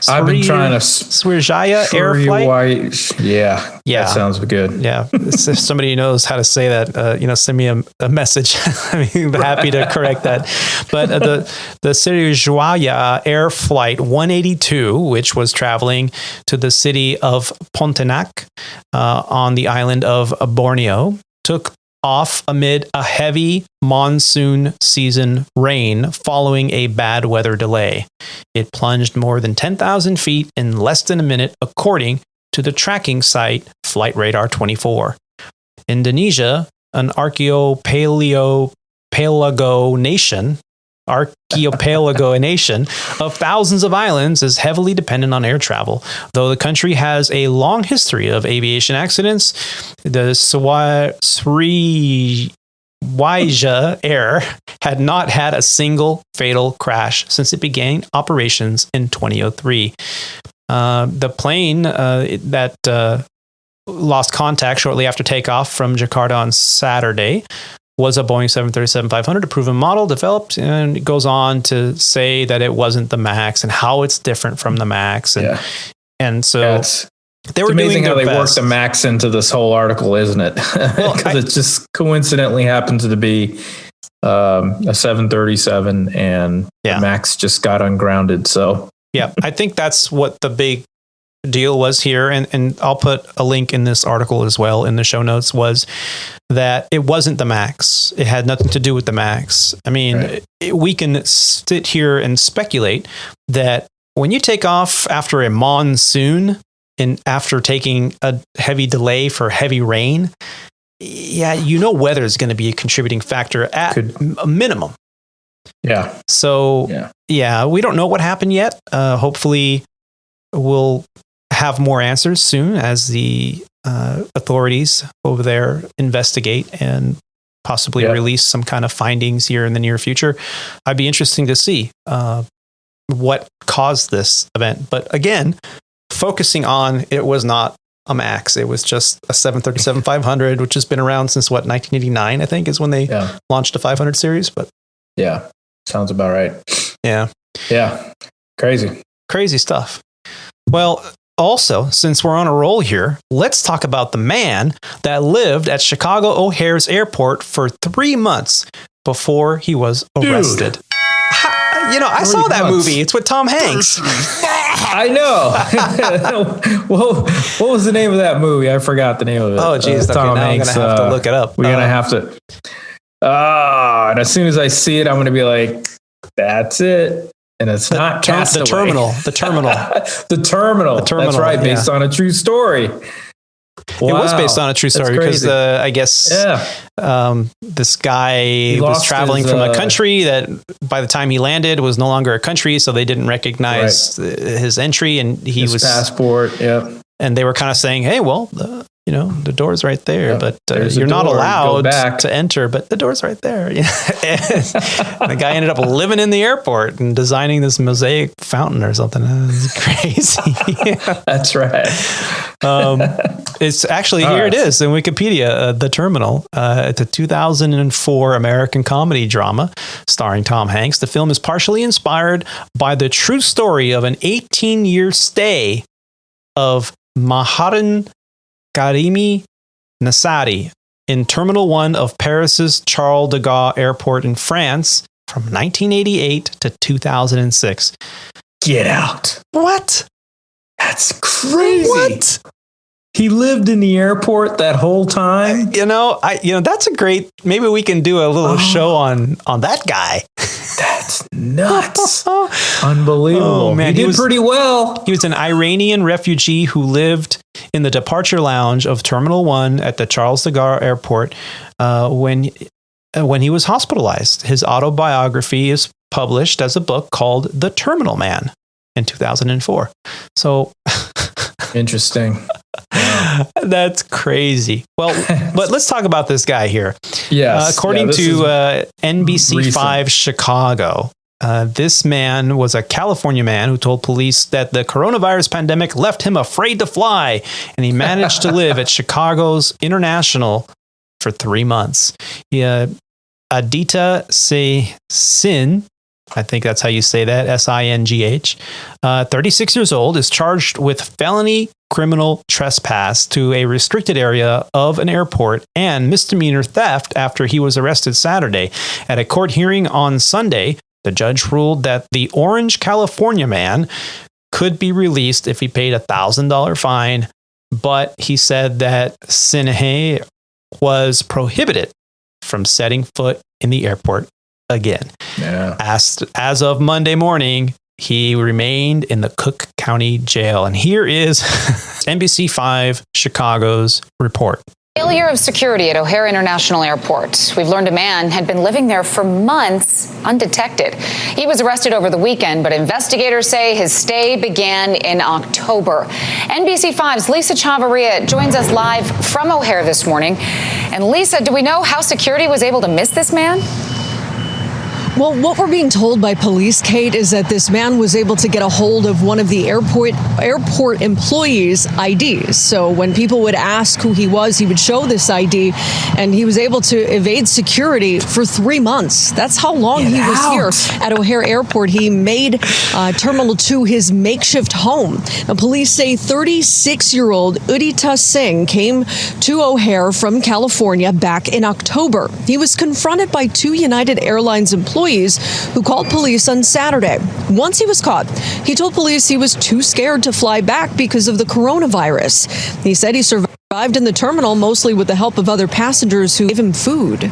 I've been trying to Sriwijaya air flight. Yeah, that sounds good. Yeah, if somebody knows how to say that, send me a message. I'm happy to correct that. But the Sriwijaya air flight 182, which was traveling to the city of Pontianak on the island of Borneo, took off amid a heavy monsoon season rain following a bad weather delay. It plunged more than 10,000 feet in less than a minute, according to the tracking site Flight Radar 24. Indonesia, an archipelago nation of thousands of islands, is heavily dependent on air travel. Though the country has a long history of aviation accidents, the Sriwijaya Air had not had a single fatal crash since it began operations in 2003. The plane that lost contact shortly after takeoff from Jakarta on Saturday was a Boeing 737-500, a proven model developed, and it goes on to say that it wasn't the MAX and how it's different from the MAX. And so they were amazing doing how their they best. worked the MAX into this whole article, isn't it? Because it just coincidentally happened to be a 737 and the MAX just got ungrounded. So I think that's what the big deal was here, and I'll put a link in this article as well in the show notes, was that it wasn't the MAX. It had nothing to do with the MAX. I mean, we can sit here and speculate that when you take off after a monsoon and after taking a heavy delay for heavy rain, weather is going to be a contributing factor at a minimum. Yeah. So, we don't know what happened yet. Hopefully we'll have more answers soon as the authorities over there investigate and possibly release some kind of findings here in the near future. I'd be interesting to see what caused this event. But again, focusing on it was not a MAX. It was just a 737-500, which has been around since 1989, I think, is when they launched a 500 series. But sounds about right. Yeah. Crazy stuff. Well, also, since we're on a roll here, let's talk about the man that lived at Chicago O'Hare's airport for 3 months before he was arrested. I saw that movie. It's with Tom Hanks. I know. Well, what was the name of that movie? I forgot the name of it. Oh, geez. Tom Hanks. I'm going to have to look it up. We're going to have to. And as soon as I see it, I'm going to be like, that's it. And it's not Castaway. The Terminal. The Terminal. That's right. Based on a true story. Wow. It was based on a true story because I guess this guy was traveling from a country that by the time he landed was no longer a country. So they didn't recognize his entry and his passport. Yeah. And they were kind of saying, hey, well, the door's right there, but you're not allowed to enter, but the door's right there. And the guy ended up living in the airport and designing this mosaic fountain or something. It's crazy. That's right. It's actually, here it is in Wikipedia, The Terminal. It's a 2004 American comedy drama starring Tom Hanks. The film is partially inspired by the true story of an 18-year stay of Maharan Karimi Nassari in Terminal 1 of Paris's Charles de Gaulle Airport in France from 1988 to 2006. Get out. What? That's crazy. What? He lived in the airport that whole time. That's a great. Maybe we can do a little show on that guy. That's nuts. Unbelievable. Oh, man. He did pretty well. He was an Iranian refugee who lived in the departure lounge of Terminal 1 at the Charles de Gaulle Airport when he was hospitalized. His autobiography is published as a book called The Terminal Man in 2004. So interesting. Wow. That's crazy. Well, but let's talk about this guy here. Yes. According to NBC5 Chicago, this man was a California man who told police that the coronavirus pandemic left him afraid to fly, and he managed to live at Chicago's International for 3 months. Aditya Singh, I think that's how you say that, S-I-N-G-H, 36 years old, is charged with felony criminal trespass to a restricted area of an airport and misdemeanor theft after he was arrested Saturday. At a court hearing on Sunday, the judge ruled that the Orange, California man could be released if he paid a $1,000 fine, but he said that Singh was prohibited from setting foot in the airport again. Yeah. As of Monday morning, he remained in the Cook County Jail. And here is NBC5 Chicago's report. Failure of security at O'Hare International Airport. We've learned a man had been living there for months undetected. He was arrested over the weekend, but investigators say his stay began in October. NBC5's Lisa Chavarria joins us live from O'Hare this morning. And Lisa, do we know how security was able to miss this man? Well, what we're being told by police, Kate, is that this man was able to get a hold of one of the airport employees' IDs. So when people would ask who he would show this ID, and he was able to evade security for 3 months. That's how long he was here at O'Hare Airport. He made Terminal 2 his makeshift home. Now, police say 36-year-old Aditya Singh came to O'Hare from California back in October. He was confronted by 2 United Airlines employees who called police on Saturday. Once he was caught, he told police he was too scared to fly back because of the coronavirus. He said he survived in the terminal mostly with the help of other passengers who gave him food.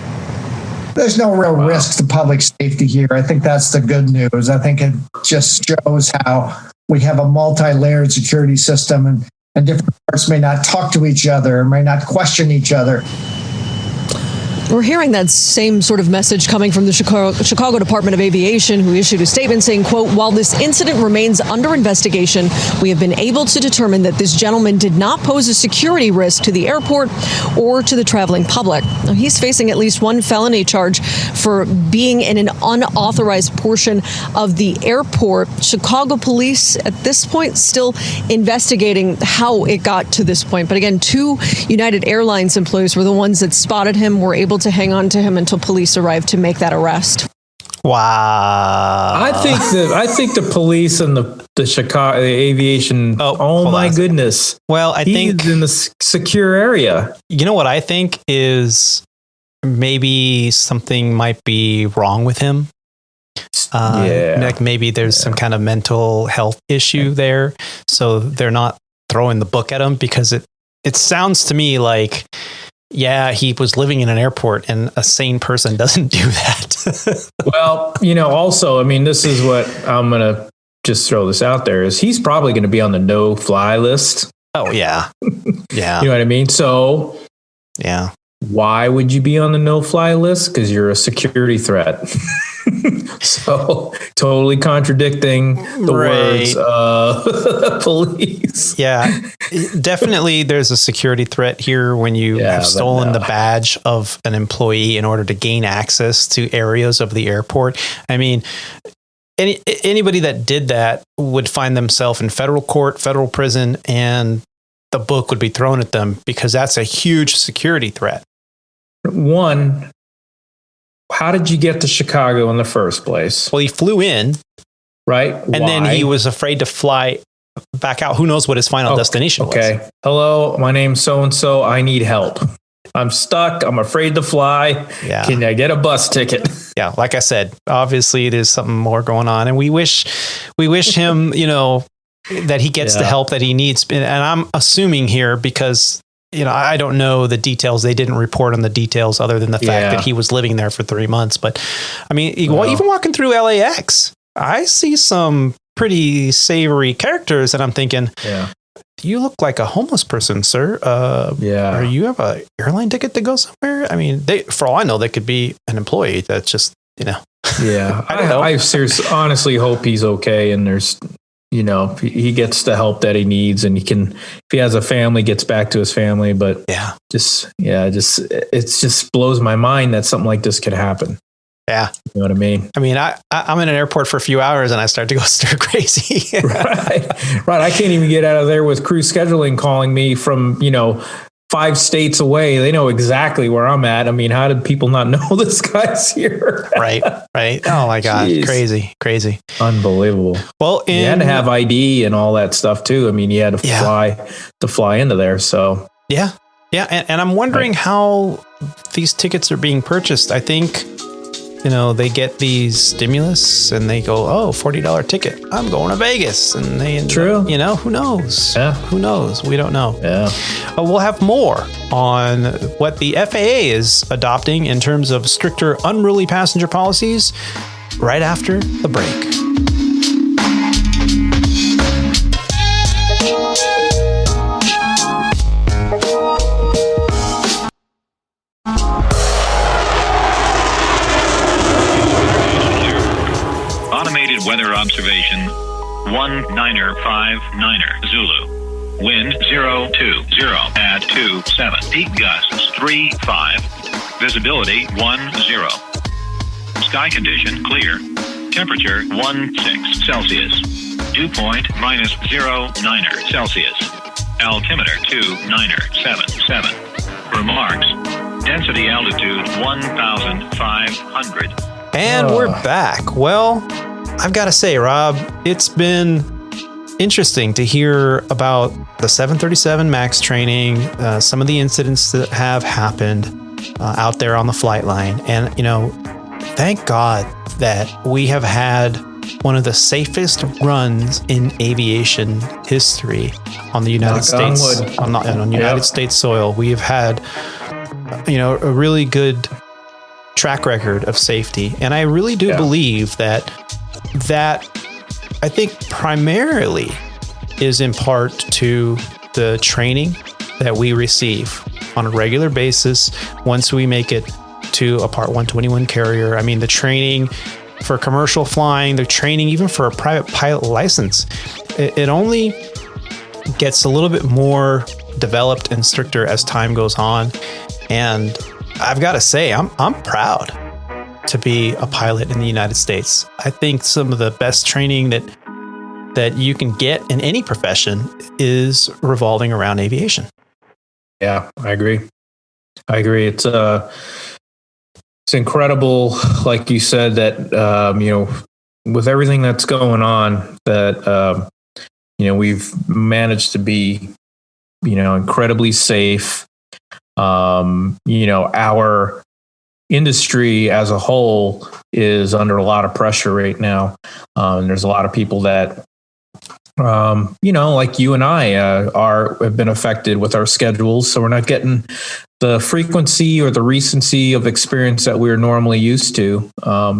There's no real risk to public safety here. I think that's the good news. I think it just shows how we have a multi-layered security system and different parts may not talk to each other, may not question each other. We're hearing that same sort of message coming from the Chicago Department of Aviation, who issued a statement saying, quote, "While this incident remains under investigation, we have been able to determine that this gentleman did not pose a security risk to the airport or to the traveling public." Now, he's facing at least one felony charge for being in an unauthorized portion of the airport. Chicago police at this point still investigating how it got to this point. But again, 2 United Airlines employees were the ones that spotted him, were able to hang on to him until police arrived to make that arrest. Wow. I think the police and the Chicago aviation. Oh my goodness. Well, I think he's in the secure area. You know what I think is maybe something might be wrong with him. Like maybe there's some kind of mental health issue there. So they're not throwing the book at him, because it sounds to me like, yeah, he was living in an airport and a sane person doesn't do that. Well, also, I mean, this is what I'm going to just throw this out there is he's probably going to be on the no-fly list. Oh, yeah. Yeah. You know what I mean? So, yeah. Why would you be on the no-fly list? Because you're a security threat. So totally contradicting the words of police. Yeah, definitely there's a security threat here when you have stolen the badge of an employee in order to gain access to areas of the airport. I mean, anybody that did that would find themselves in federal court, federal prison, and the book would be thrown at them because that's a huge security threat. One, how did you get to Chicago in the first place? Well, he flew in. Right. And then he was afraid to fly back out. Who knows what his final destination was. Okay. Hello, my name's so-and-so. I need help. I'm stuck. I'm afraid to fly. Yeah. Can I get a bus ticket? Yeah. Like I said, obviously there's something more going on, and we wish him, that he gets the help that he needs. And I'm assuming here because, I don't know the details. They didn't report on the details other than the fact that he was living there for 3 months. But I mean, even walking through LAX, I see some pretty savory characters, and I'm thinking, you look like a homeless person, sir. Or you have a airline ticket to go somewhere? I mean, for all I know, they could be an employee that's just, Yeah. I don't know. I seriously, honestly hope he's okay. And there's, he gets the help that he needs, and if he has a family, gets back to his family. But it just blows my mind that something like this could happen. Yeah. You know what I mean? I mean, I'm in an airport for a few hours and I start to go stir crazy. Right. I can't even get out of there with crew scheduling calling me from, 5 states away. They know exactly where I'm at. I mean, how did people not know this guy's here? Right. Oh my God. Jeez. Crazy. Unbelievable. Well, you had to have ID and all that stuff too. I mean, you had to fly into there. So yeah. And I'm wondering how these tickets are being purchased. I think, they get these stimulus and they go, $40 ticket. I'm going to Vegas. And they, True. Who knows? Yeah. Who knows? We don't know. Yeah. We'll have more on what the FAA is adopting in terms of stricter unruly passenger policies right after the break. Automated weather observation 1959er Zulu. Wind 020 at 27. Peak gusts 35. Visibility 10. Sky condition clear. Temperature 16 Celsius. Dew point -09 Celsius. Altimeter 2977. Remarks. Density altitude 1,500. And we're back. Well, I've got to say, Rob, it's been interesting to hear about the 737 MAX training, some of the incidents that have happened out there on the flight line. And, thank God that we have had one of the safest runs in aviation history on the United States, on United States soil. We have had, a really good track record of safety. And I really do believe that I think primarily is in part to the training that we receive on a regular basis once we make it to a Part 121 carrier. I mean, the training for commercial flying, the training even for a private pilot license, it only gets a little bit more developed and stricter as time goes on. And I've got to say, I'm proud to be a pilot in the United States. I think some of the best training that you can get in any profession is revolving around aviation. Yeah, I agree. It's incredible, like you said, that with everything that's going on, that we've managed to be incredibly safe. Our industry as a whole is under a lot of pressure right now. And there's a lot of people that, like you and I have been affected with our schedules. So we're not getting the frequency or the recency of experience that we're normally used to.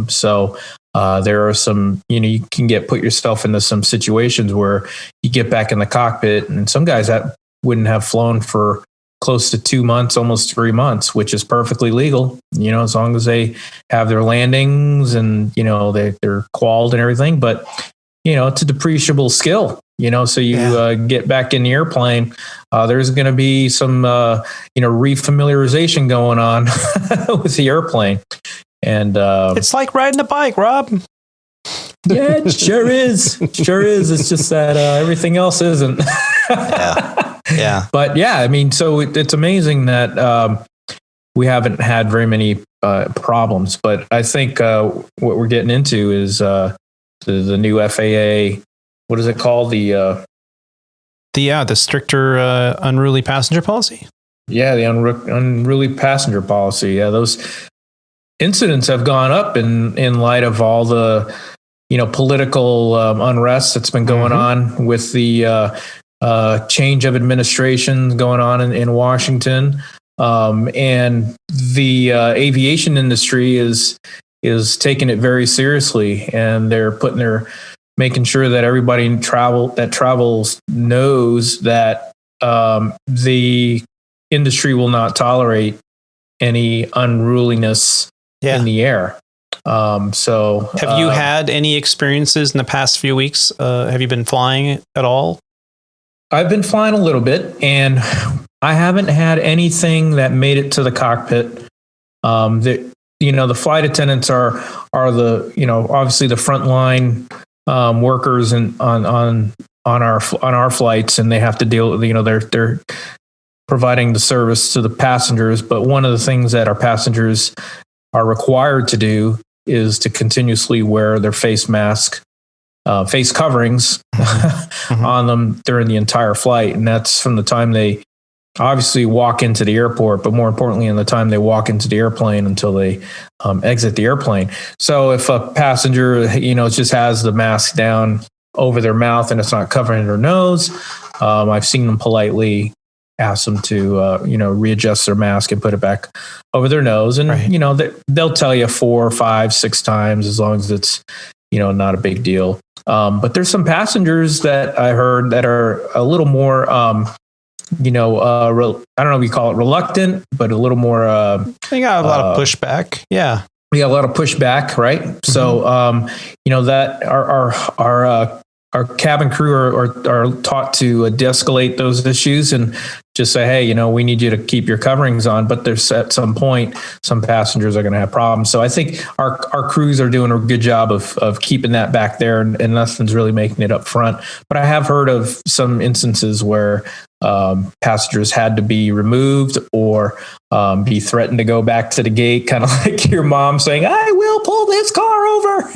So there are some, you can put yourself into some situations where you get back in the cockpit, and some guys that wouldn't have flown for close to 2 months, almost 3 months, which is perfectly legal, as long as they have their landings and, they're qualified and everything. But, it's a depreciable skill, so you get back in the airplane, there's going to be some, refamiliarization going on with the airplane. And it's like riding a bike, Rob. Yeah, it sure is. It's just that everything else isn't. Yeah. But yeah, I mean, so it's amazing that we haven't had very many problems. But I think what we're getting into is the new FAA. What is it called? The stricter unruly passenger policy. Yeah, the unruly passenger policy. Yeah, those incidents have gone up in light of all the political unrest that's been going on with the change of administration going on in Washington, and the aviation industry is taking it very seriously, and they're making sure that everybody that travels knows that the industry will not tolerate any unruliness in the air. So have you had any experiences in the past few weeks? Have you been flying at all? I've been flying a little bit, and I haven't had anything that made it to the cockpit. The flight attendants are the obviously the frontline workers on our flights, and they have to deal. They're providing the service to the passengers. But one of the things that our passengers are required to do is to continuously wear their face mask, face coverings on them during the entire flight. And that's from the time they obviously walk into the airport, but more importantly, in the time they walk into the airplane until they exit the airplane. So if a passenger, just has the mask down over their mouth and it's not covering their nose, I've seen them politely ask them to, readjust their mask and put it back over their nose. And, they'll tell you 4, 5, 6 times, as long as it's, not a big deal. But there's some passengers that I heard that are a little more, I don't know if you call it reluctant, but a little more. They got a lot of pushback. Yeah. Yeah, a lot of pushback, right? So, that our cabin crew are taught to de-escalate those issues and just say, hey, we need you to keep your coverings on. But there's at some point, some passengers are going to have problems. So I think our crews are doing a good job of keeping that back there, and nothing's really making it up front. But I have heard of some instances where passengers had to be removed or be threatened to go back to the gate, kind of like your mom saying, I will pull this car over.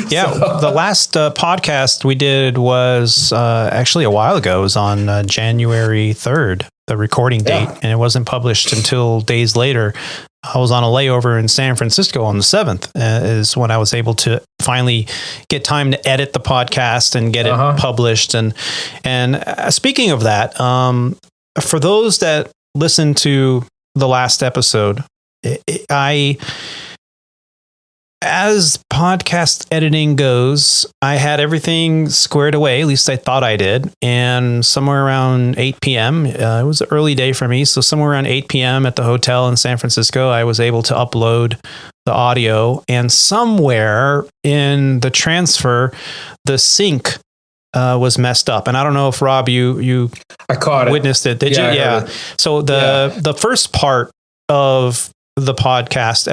Yeah. So, the last podcast we did was actually a while ago. It was on January 3rd, the recording date, and it wasn't published until days later. I was on a layover in San Francisco on the 7th is when I was able to finally get time to edit the podcast and get it published. And speaking of that, for those that listened to the last episode, as podcast editing goes, I had everything squared away. At least I thought I did. And somewhere around 8 p.m., it was an early day for me. So somewhere around 8 p.m. at the hotel in San Francisco, I was able to upload the audio. And somewhere in the transfer, the sync was messed up. And I don't know if Rob, you I caught witnessed it. Did you? Yeah. So the first part of the podcast,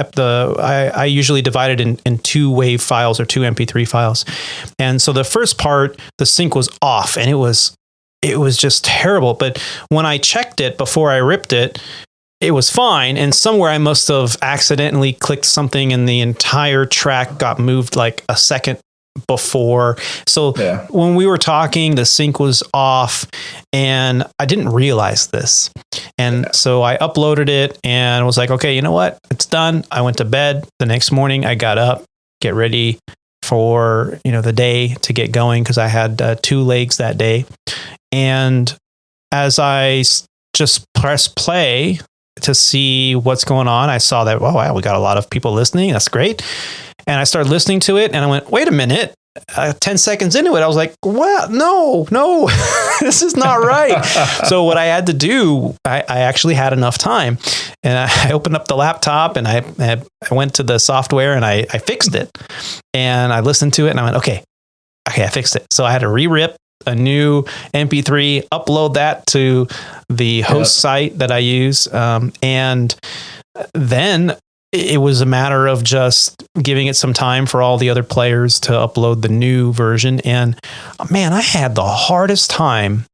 I usually divide it in 2 WAV files or 2 MP3 files. And so the first part, the sync was off, and it was just terrible. But when I checked it before I ripped it, it was fine. And somewhere I must have accidentally clicked something and the entire track got moved like a second before. So when we were talking, the sync was off and I didn't realize this. And so I uploaded it and was like, okay, you know what? It's done. I went to bed. The next morning I got up, get ready for, the day to get going, because I had 2 legs that day. And as I just pressed play to see what's going on, I saw that, oh, wow, we got a lot of people listening. That's great. And I started listening to it and I went, wait a minute. 10 seconds into it, I was like, what? No, this is not right. So what I had to do, I actually had enough time, and I opened up the laptop and I went to the software and I fixed it, and I listened to it and I went, okay, I fixed it. So I had to re-rip a new MP3, upload that to the host site that I use. And then it was a matter of just giving it some time for all the other players to upload the new version. And man, I had the hardest time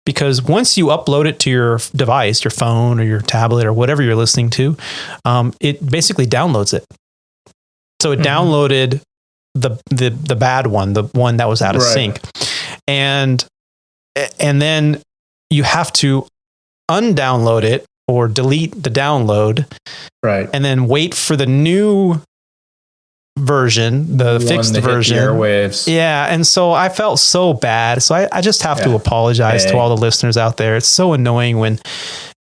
because once you upload it to your device, your phone or your tablet or whatever you're listening to, it basically downloads it. So it downloaded the bad one, the one that was out of sync. And then you have to undownload it or delete the download. Right. And then wait for the new version, the fixed version. Airwaves. Yeah. And so I felt so bad. So I just have to apologize to all the listeners out there. It's so annoying when,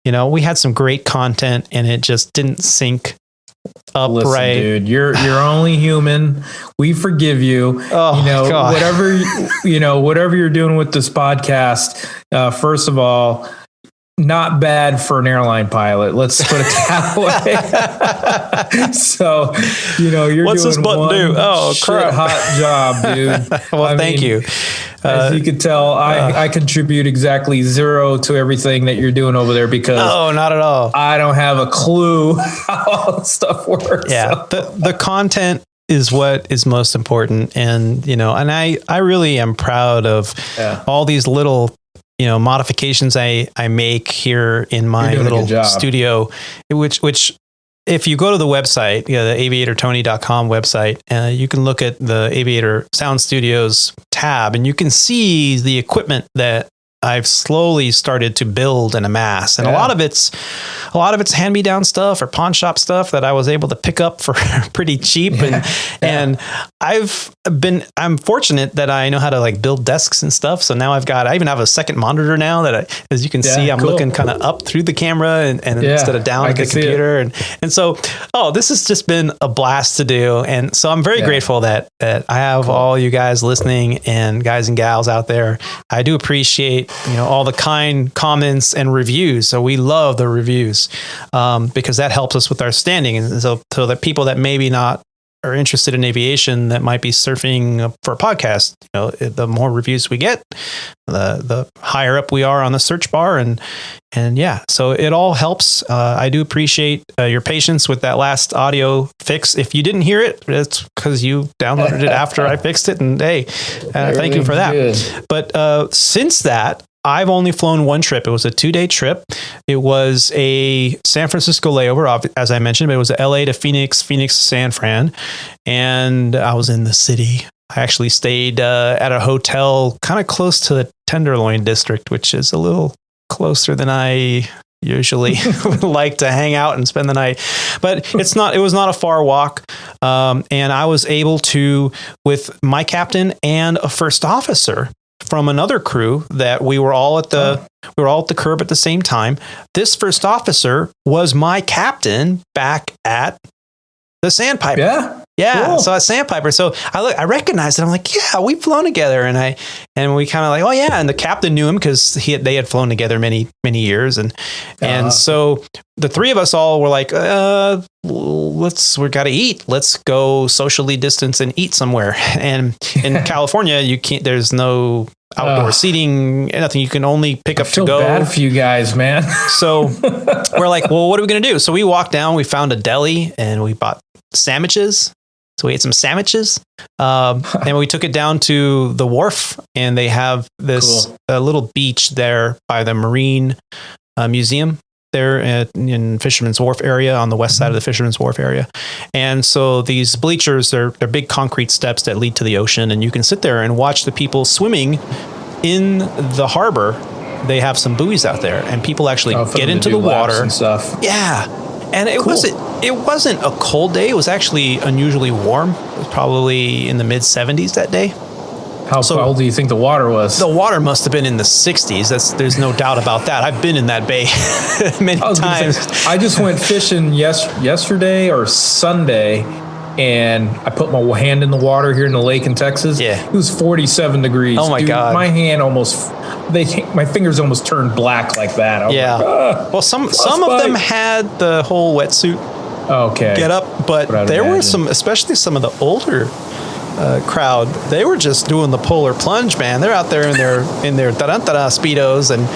we had some great content and it just didn't sync up. Listen, right. Dude, you're only human. We forgive you. God. whatever you're doing with this podcast, first of all, not bad for an airline pilot. Let's put it that way. So, you're What's doing this button one do? Oh, crap. hot job, dude. Well, thank you. As you can tell, I contribute exactly 0 to everything that you're doing over there because not at all. I don't have a clue how all this stuff works. Yeah, so. the content is what is most important, and and I really am proud of all these little modifications I make here in my little studio, which if you go to the website, the aviatortony.com website, you can look at the Aviator Sound Studios tab and you can see the equipment that I've slowly started to build and amass. And a lot of it's hand-me-down stuff or pawn shop stuff that I was able to pick up for pretty cheap. And I'm fortunate that I know how to build desks and stuff. So now I even have a second monitor now that as you can see, I'm looking kind of up through the camera and instead of down at the computer. And so, this has just been a blast to do. And so I'm very grateful that I have all you guys listening and guys and gals out there. I do appreciate all the kind comments and reviews. So we love the reviews because that helps us with our standing. And so that people that maybe not are interested in aviation that might be surfing for a podcast, the more reviews we get, the higher up we are on the search bar. And so it all helps. I do appreciate your patience with that last audio fix. If you didn't hear it, it's because you downloaded it after I fixed it. And thank you for that. Good. But since that, I've only flown one trip. It was a 2-day trip. It was a San Francisco layover, as I mentioned, but it was a LA to Phoenix, Phoenix to San Fran. And I was in the city. I actually stayed at a hotel kind of close to the Tenderloin district, which is a little closer than I usually would like to hang out and spend the night. But it was not a far walk. And I was able to, with my captain and a first officer from another crew, that we were all at the curb at the same time. This first officer was my captain back at the Sandpiper. Yeah. Cool. So at Sandpiper. So I recognized it. I'm like, yeah, we've flown together. And we kind of and the captain knew him because they had flown together many, many years. And so the three of us all were like, we got to eat. Let's go socially distance and eat somewhere. And in California, there's no outdoor seating, nothing. You can only pick up to go. I feel bad for you guys, man. So we're like, well, what are we going to do? So we walked down, we found a deli and we bought sandwiches. So we ate some sandwiches, and we took it down to the wharf, and they have this little beach there by the Marine Museum there in Fisherman's Wharf area, on the west side of the Fisherman's Wharf area. And so these bleachers, they're big concrete steps that lead to the ocean, and you can sit there and watch the people swimming in the harbor. They have some buoys out there, and people actually get into the water and stuff. Yeah. And it wasn't a cold day. It was actually unusually warm. It was probably in the mid 70s that day. How cold do you think the water was? The water must have been in the 60s. There's no doubt about that. I've been in that bay many times. I just went fishing yesterday or Sunday, and I put my hand in the water here in the lake in Texas. Yeah. It was 47 degrees. Oh my God. My hand my fingers almost turned black like that. Well, some of them had the whole wetsuit get up, but there were some, especially some of the older crowd, they were just doing the polar plunge, man. They're out there in their da-da-da-da speedos, and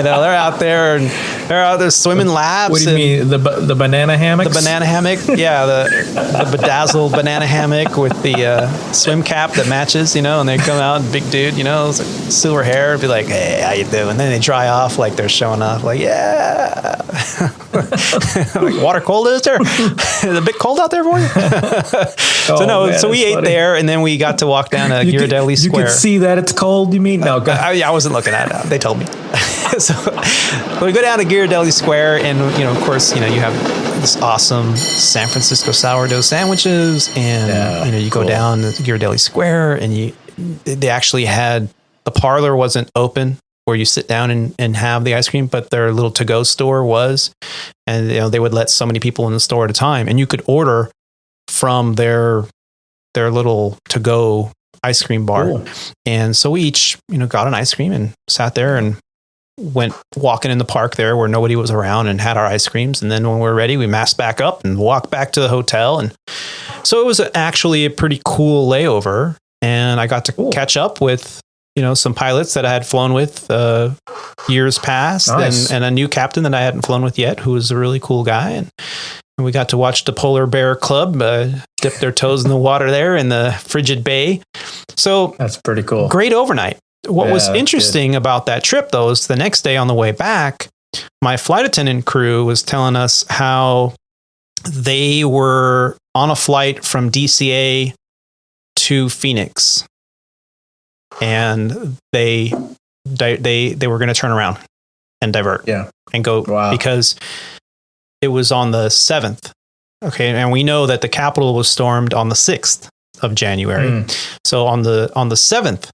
they're out there swimming laps. What do you mean, the banana hammocks? The banana hammock, yeah, the bedazzled banana hammock with the swim cap that matches, and they come out, big dude, silver hair, be like, hey, how you doing? And then they dry off like they're showing off, like, yeah. Like, water cold, is there? Is it a bit cold out there for you? So we ate funny. There, and then we got to walk down to Ghirardelli Square. You could see that it's cold, you mean? No, I wasn't looking at it. They told me. So we go down to Ghirardelli Square, and of course, you have this awesome San Francisco sourdough sandwiches, and you go down to Ghirardelli Square, and they actually had, the parlor wasn't open where you sit down and have the ice cream, but their little to-go store was, and they would let so many people in the store at a time, and you could order from their little to-go ice cream bar. Cool. And so we each got an ice cream and sat there and went walking in the park there where nobody was around and had our ice creams, and then when we were ready, we masked back up and walked back to the hotel. And so it was actually a pretty cool layover, and I got to catch up with some pilots that I had flown with years past. Nice. and a new captain that I hadn't flown with yet, who was a really cool guy. And we got to watch the Polar Bear Club dip their toes in the water there in the frigid bay. So that's pretty cool. Great overnight. What was interesting about that trip, though, is the next day on the way back, my flight attendant crew was telling us how they were on a flight from DCA to Phoenix, and they were going to turn around and divert and go because it was on the 7th. Okay. And we know that the Capitol was stormed on the 6th of January. So on the 7th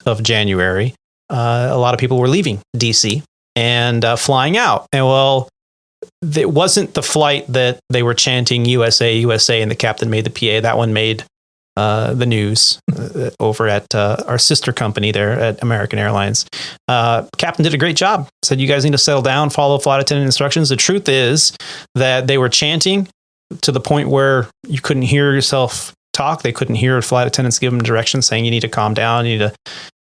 of January, a lot of people were leaving DC and flying out. And well, it wasn't the flight that they were chanting USA, USA, and the captain made the PA. That one made the news over at our sister company there at American Airlines. Captain did a great job. Said, you guys need to settle down, follow flight attendant instructions. The truth is that they were chanting to the point where you couldn't hear yourself talk. They couldn't hear flight attendants give them directions saying, you need to calm down, you need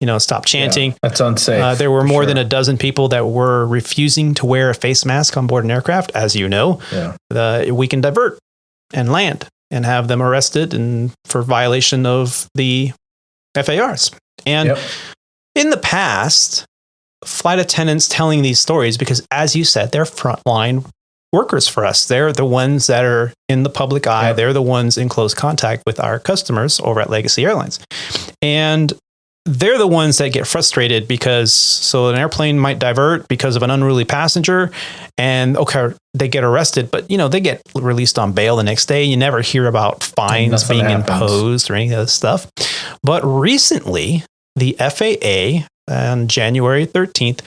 to stop chanting. Yeah, that's unsafe. There were more than a dozen people that were refusing to wear a face mask on board an aircraft. As you know, we can divert and land and have them arrested and for violation of the FARs. And in the past, flight attendants telling these stories, because as you said, they're frontline workers for us. They're the ones that are in the public eye. They're the ones in close contact with our customers over at Legacy Airlines. And they're the ones that get frustrated because an airplane might divert because of an unruly passenger, and they get arrested, but they get released on bail the next day. You never hear about fines being imposed or any of this stuff. But recently, the FAA on January 13th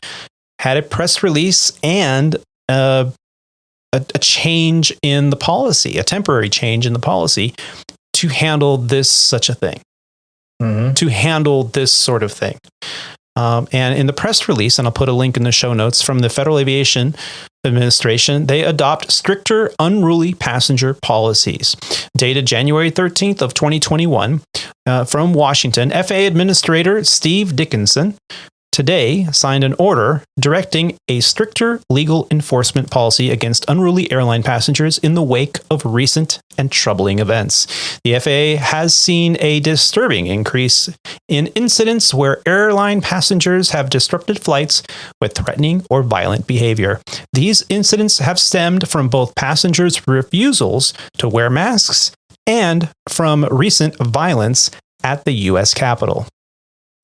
had a press release and a change in the policy, a temporary change in the policy to handle such a thing. To handle this sort of thing. And in the press release, and I'll put a link in the show notes, from the Federal Aviation Administration, they adopt stricter unruly passenger policies. Dated January 13th of 2021, from Washington, FAA Administrator Steve Dickinson today signed an order directing a stricter legal enforcement policy against unruly airline passengers in the wake of recent and troubling events. The FAA has seen a disturbing increase in incidents where airline passengers have disrupted flights with threatening or violent behavior. These incidents have stemmed from both passengers' refusals to wear masks and from recent violence at the U.S. Capitol.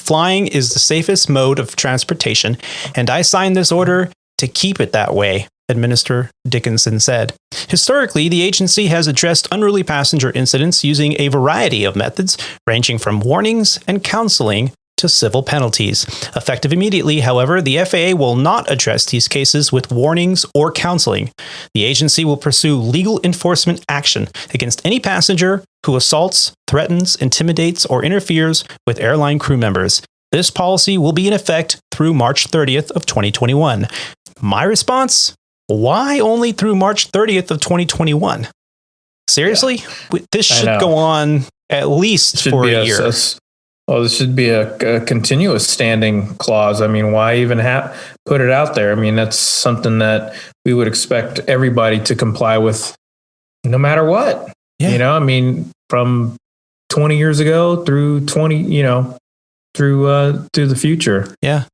Flying is the safest mode of transportation, and I signed this order to keep it that way, Administrator Dickinson said. Historically, the agency has addressed unruly passenger incidents using a variety of methods, ranging from warnings and counseling to civil penalties. Effective immediately, however, the FAA will not address these cases with warnings or counseling. The agency will pursue legal enforcement action against any passenger who assaults, threatens, intimidates, or interferes with airline crew members. This policy will be in effect through March 30th of 2021. My response? Why only through March 30th of 2021? Seriously? This should go on at least for a year. This should be a continuous standing clause. I mean, why even put it out there? I mean, that's something that we would expect everybody to comply with no matter what. Yeah. You know, I mean, from 20 years ago through through the future. Yeah.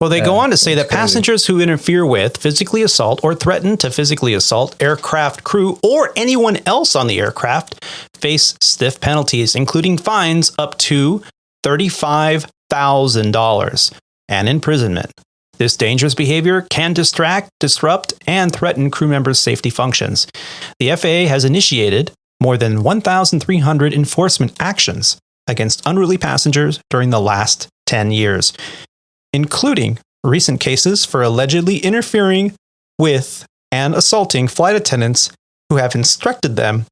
Well, they go on to say that passengers who interfere with, physically assault, or threaten to physically assault aircraft crew or anyone else on the aircraft face stiff penalties, including fines up to $35,000 and imprisonment. This dangerous behavior can distract, disrupt, and threaten crew members' safety functions. The FAA has initiated more than 1,300 enforcement actions against unruly passengers during the last 10 years, including recent cases for allegedly interfering with and assaulting flight attendants who have instructed them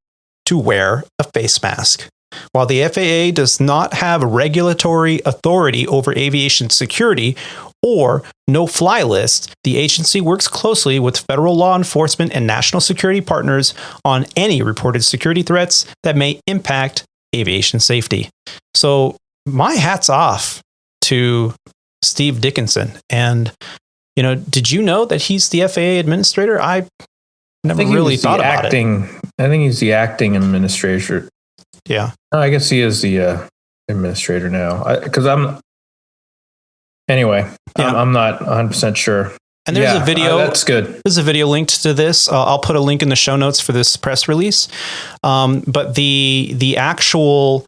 to wear a face mask. While the FAA does not have regulatory authority over aviation security or no-fly list, the agency works closely with federal law enforcement and national security partners on any reported security threats that may impact aviation safety. So my hat's off to Steve Dickinson. And, you know, did you know that he's the FAA administrator? I never really thought about it. I think he's the acting administrator. Yeah. I guess he is the administrator now. I'm not 100% sure. And there's a video. That's good. There's a video linked to this. I'll put a link in the show notes for this press release. But the actual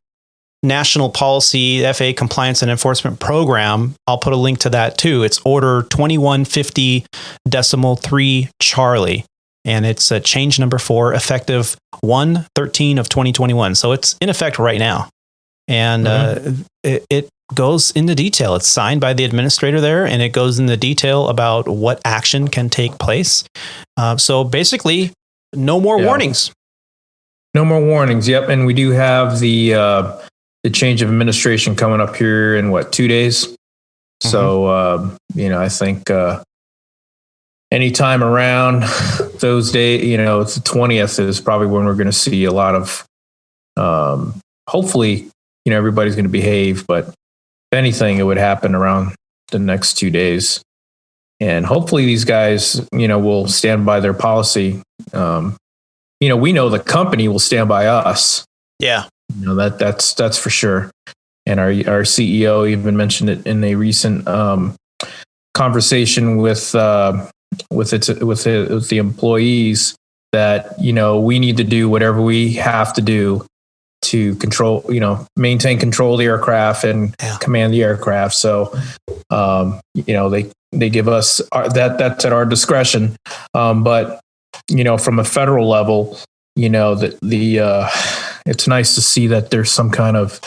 national policy, FAA compliance and enforcement program, I'll put a link to that too. It's Order 2150.3 Charlie. And it's a change number 4, effective 1/13 of 2021. So it's in effect right now. And it goes into detail. It's signed by the administrator there, and it goes into detail about what action can take place. So basically, no more warnings. No more warnings. Yep. And we do have the change of administration coming up here in 2 days. Mm-hmm. So, I think anytime around those days, it's the 20th is probably when we're going to see a lot of, hopefully, everybody's going to behave, but if anything, it would happen around the next 2 days. And hopefully these guys, will stand by their policy. We know the company will stand by us. Yeah. That's for sure. And our CEO even mentioned it in a recent conversation with the employees that, we need to do whatever we have to do to control, maintain control of the aircraft and command the aircraft. So, they give us that's at our discretion. But, from a federal level, it's nice to see that there's some kind of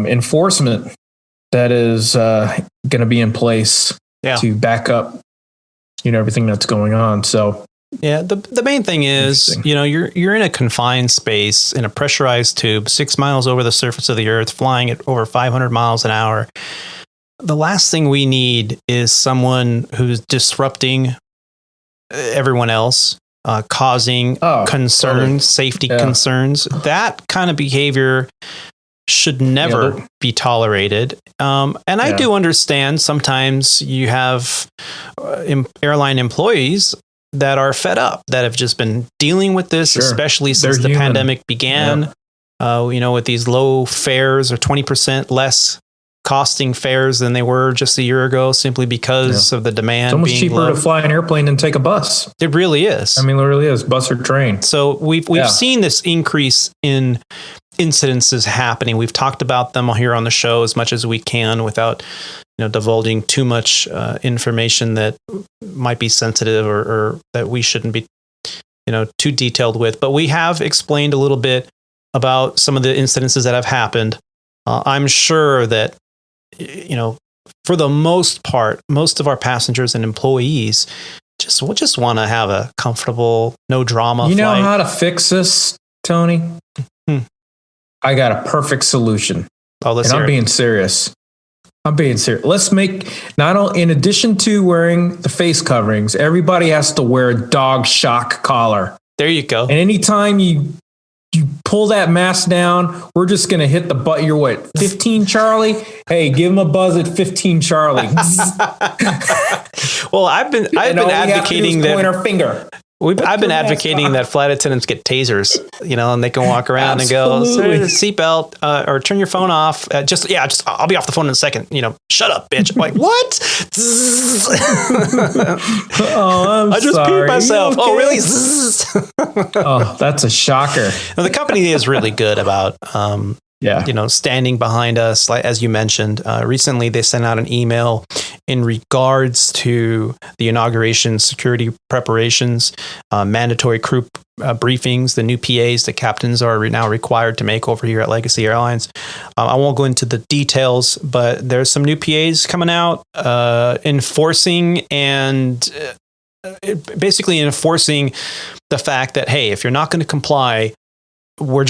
enforcement that is going to be in place to back up, everything that's going on. So, yeah, the main thing is, you're in a confined space in a pressurized tube, 6 miles over the surface of the earth, flying at over 500 miles an hour. The last thing we need is someone who's disrupting everyone else, causing concerns, safety concerns. That kind of behavior should never be tolerated. And I do understand sometimes you have airline employees that are fed up, that have just been dealing with this, especially since the pandemic began, with these low fares or 20% less costing fares than they were just a year ago, simply because of the demand. It's almost cheaper to fly an airplane than take a bus. It really is. I mean, it really is, bus or train. So we've seen this increase in incidences happening. We've talked about them here on the show as much as we can without divulging too much information that might be sensitive or that we shouldn't be too detailed with. But we have explained a little bit about some of the incidences that have happened. I'm sure that for the most part, most of our passengers and employees just want to have a comfortable, no drama flight. You know how to fix this, Tony? I got a perfect solution. I'm being serious. Let's make, in addition to wearing the face coverings, everybody has to wear a dog shock collar. There you go. And anytime you you pull that mask down. We're just going to hit the button. You're what, 15 Charlie? Hey, give him a buzz at 15 Charlie. Well, I've been advocating that. Point our finger. I've been advocating that flight attendants get tasers, and they can walk around and go, seatbelt, or turn your phone off. I'll be off the phone in a second. Shut up, bitch. I'm like, what? I just peed myself. Okay? Oh, really? Oh, that's a shocker. Now, the company is really good about, standing behind us. Like, as you mentioned, recently they sent out an email in regards to the inauguration security preparations, mandatory crew briefings, the new PAs the captains are now required to make over here at Legacy Airlines. I won't go into the details, but there's some new PAs coming out enforcing the fact that, hey, if you're not going to comply, we're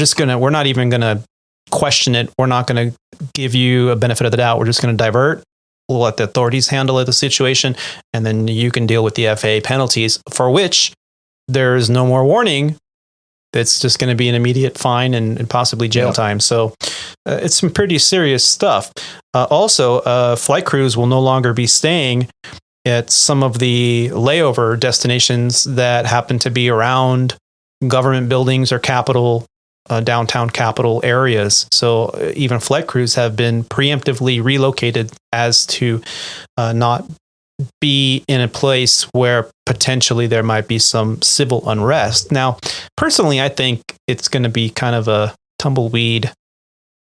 not even going to question it. We're not going to give you a benefit of the doubt. We're just going to divert. We'll let the authorities handle the situation, and then you can deal with the FAA penalties, for which there is no more warning. It's just going to be an immediate fine and possibly jail time. So it's some pretty serious stuff. Also, flight crews will no longer be staying at some of the layover destinations that happen to be around government buildings or downtown capital areas. So even flight crews have been preemptively relocated as to not be in a place where potentially there might be some civil unrest. Now, personally, I think it's going to be kind of a tumbleweed,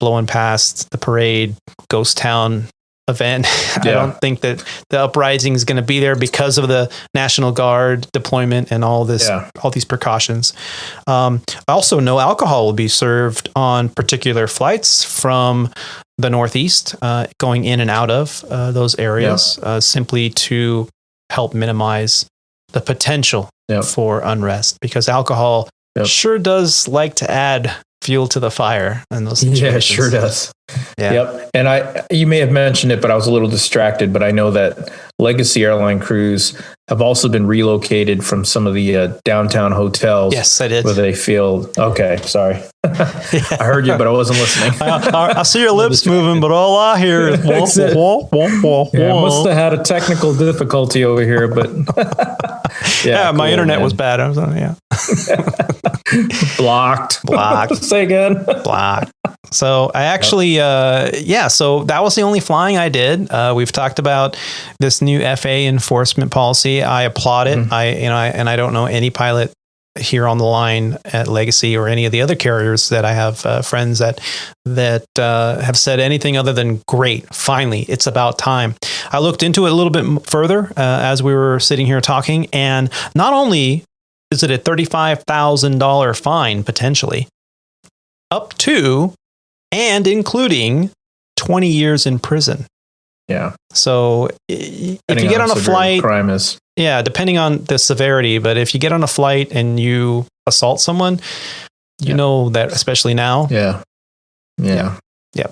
blowing past the parade, ghost town event. I don't think that the uprising is going to be there because of the National Guard deployment and all these precautions. Also, no alcohol will be served on particular flights from the Northeast, going in and out of those areas, simply to help minimize the potential for unrest, because alcohol sure does like to add fuel to the fire in those situations. Yeah, it sure does. Yeah. Yep. And you may have mentioned it, but I was a little distracted, but I know that Legacy airline crews have also been relocated from some of the downtown hotels. Yes, I did. Where they feel, okay, sorry. I heard you, but I wasn't listening. I see your lips moving, but all I hear is wah, wah, wah, wah. Yeah, I must have had a technical difficulty over here, but my internet was bad. I was blocked. Say again. Blocked. So I actually, so that was the only flying I did. We've talked about this new FAA enforcement policy. I applaud it. Mm-hmm. I don't know any pilot here on the line at Legacy or any of the other carriers that I have friends that have said anything other than great. Finally, it's about time. I looked into it a little bit further as we were sitting here talking, and not only is it a $35,000 fine potentially, up to and including 20 years in prison. Yeah. So if you get on a flight, crime is, depending on the severity, but if you get on a flight and you assault someone, you know that, especially now. Yeah.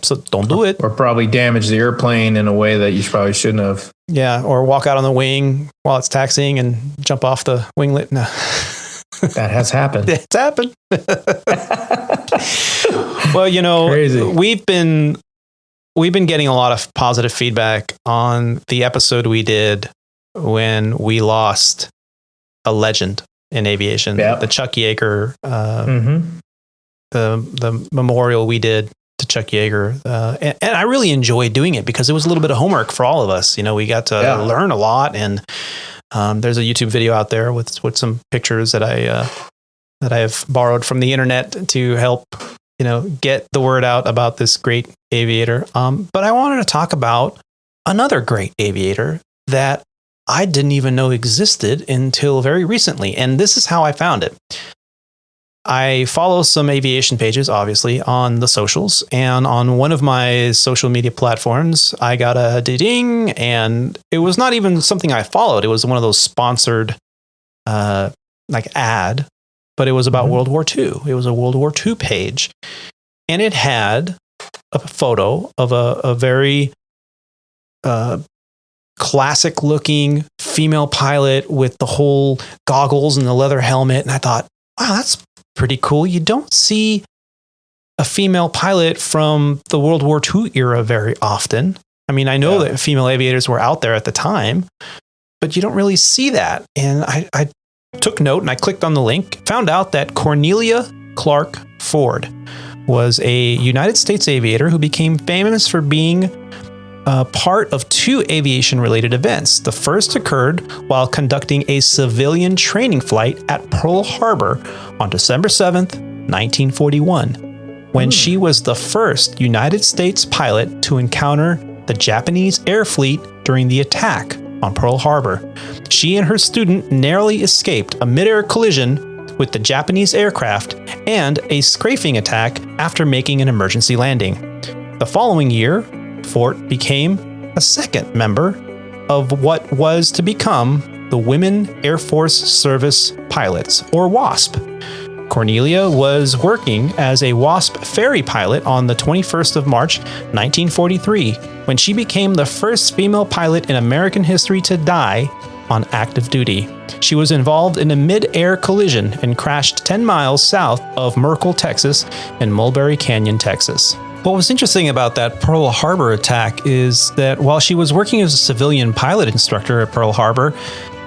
So don't do it. Or probably damage the airplane in a way that you probably shouldn't have. Yeah. Or walk out on the wing while it's taxiing and jump off the winglet. No. That has happened. It's happened. Well, crazy. We've been getting a lot of positive feedback on the episode we did when we lost a legend in aviation, the Chuck Yeager, the memorial we did to Chuck Yeager. And I really enjoyed doing it because it was a little bit of homework for all of us. We got to learn a lot, and there's a YouTube video out there with some pictures that I have borrowed from the internet to help, get the word out about this great aviator. But I wanted to talk about another great aviator that I didn't even know existed until very recently. And this is how I found it. I follow some aviation pages, obviously, on the socials, and on one of my social media platforms, I got a ding, and it was not even something I followed. It was one of those sponsored, ad, but it was about World War II. It was a World War II page, and it had a photo of a very classic-looking female pilot with the whole goggles and the leather helmet, and I thought, wow, that's pretty cool. You don't see a female pilot from the World War II era very often. I mean, I know that female aviators were out there at the time, but you don't really see that. And I took note and I clicked on the link, found out that Cornelia Clark Fort was a United States aviator who became famous for being part of two aviation-related events. The first occurred while conducting a civilian training flight at Pearl Harbor on December 7th, 1941, when she was the first United States pilot to encounter the Japanese air fleet during the attack on Pearl Harbor. She and her student narrowly escaped a mid-air collision with the Japanese aircraft and a strafing attack after making an emergency landing. The following year, Fort became a second member of what was to become the Women Air Force Service Pilots, or WASP. Cornelia was working as a WASP ferry pilot on the 21st of March, 1943, when she became the first female pilot in American history to die on active duty. She was involved in a mid-air collision and crashed 10 miles south of Merkel, Texas, and Mulberry Canyon, Texas. What was interesting about that Pearl Harbor attack is that while she was working as a civilian pilot instructor at Pearl Harbor,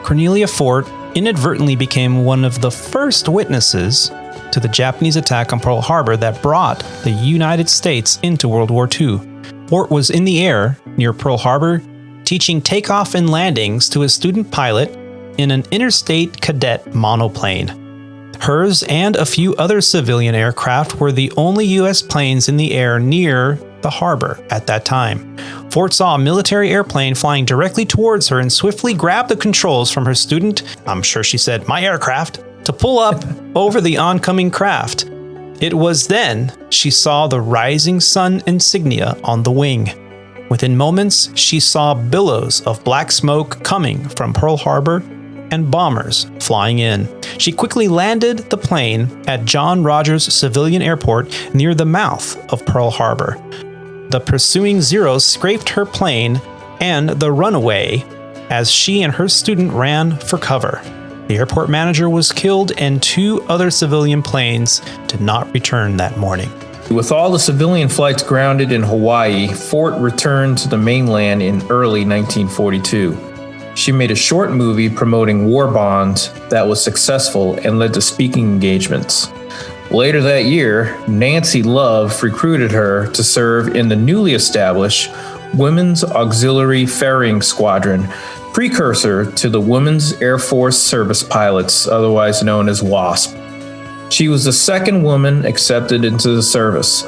Cornelia Fort inadvertently became one of the first witnesses to the Japanese attack on Pearl Harbor that brought the United States into World War II. Fort was in the air near Pearl Harbor, teaching takeoff and landings to a student pilot in an interstate cadet monoplane. Hers and a few other civilian aircraft were the only U.S. planes in the air near the harbor at that time. Fort saw a military airplane flying directly towards her and swiftly grabbed the controls from her student, I'm sure she said, my aircraft, to pull up over the oncoming craft. It was then she saw the rising sun insignia on the wing. Within moments, she saw billows of black smoke coming from Pearl Harbor and bombers flying in. She quickly landed the plane at John Rogers Civilian Airport near the mouth of Pearl Harbor. The pursuing Zeros scraped her plane and the runaway as she and her student ran for cover. The airport manager was killed and two other civilian planes did not return that morning. With all the civilian flights grounded in Hawaii, Fort returned to the mainland in early 1942. She made a short movie promoting war bonds that was successful and led to speaking engagements. Later that year, Nancy Love recruited her to serve in the newly established Women's Auxiliary Ferrying Squadron, precursor to the Women's Air Force Service Pilots, otherwise known as WASP. She was the second woman accepted into the service.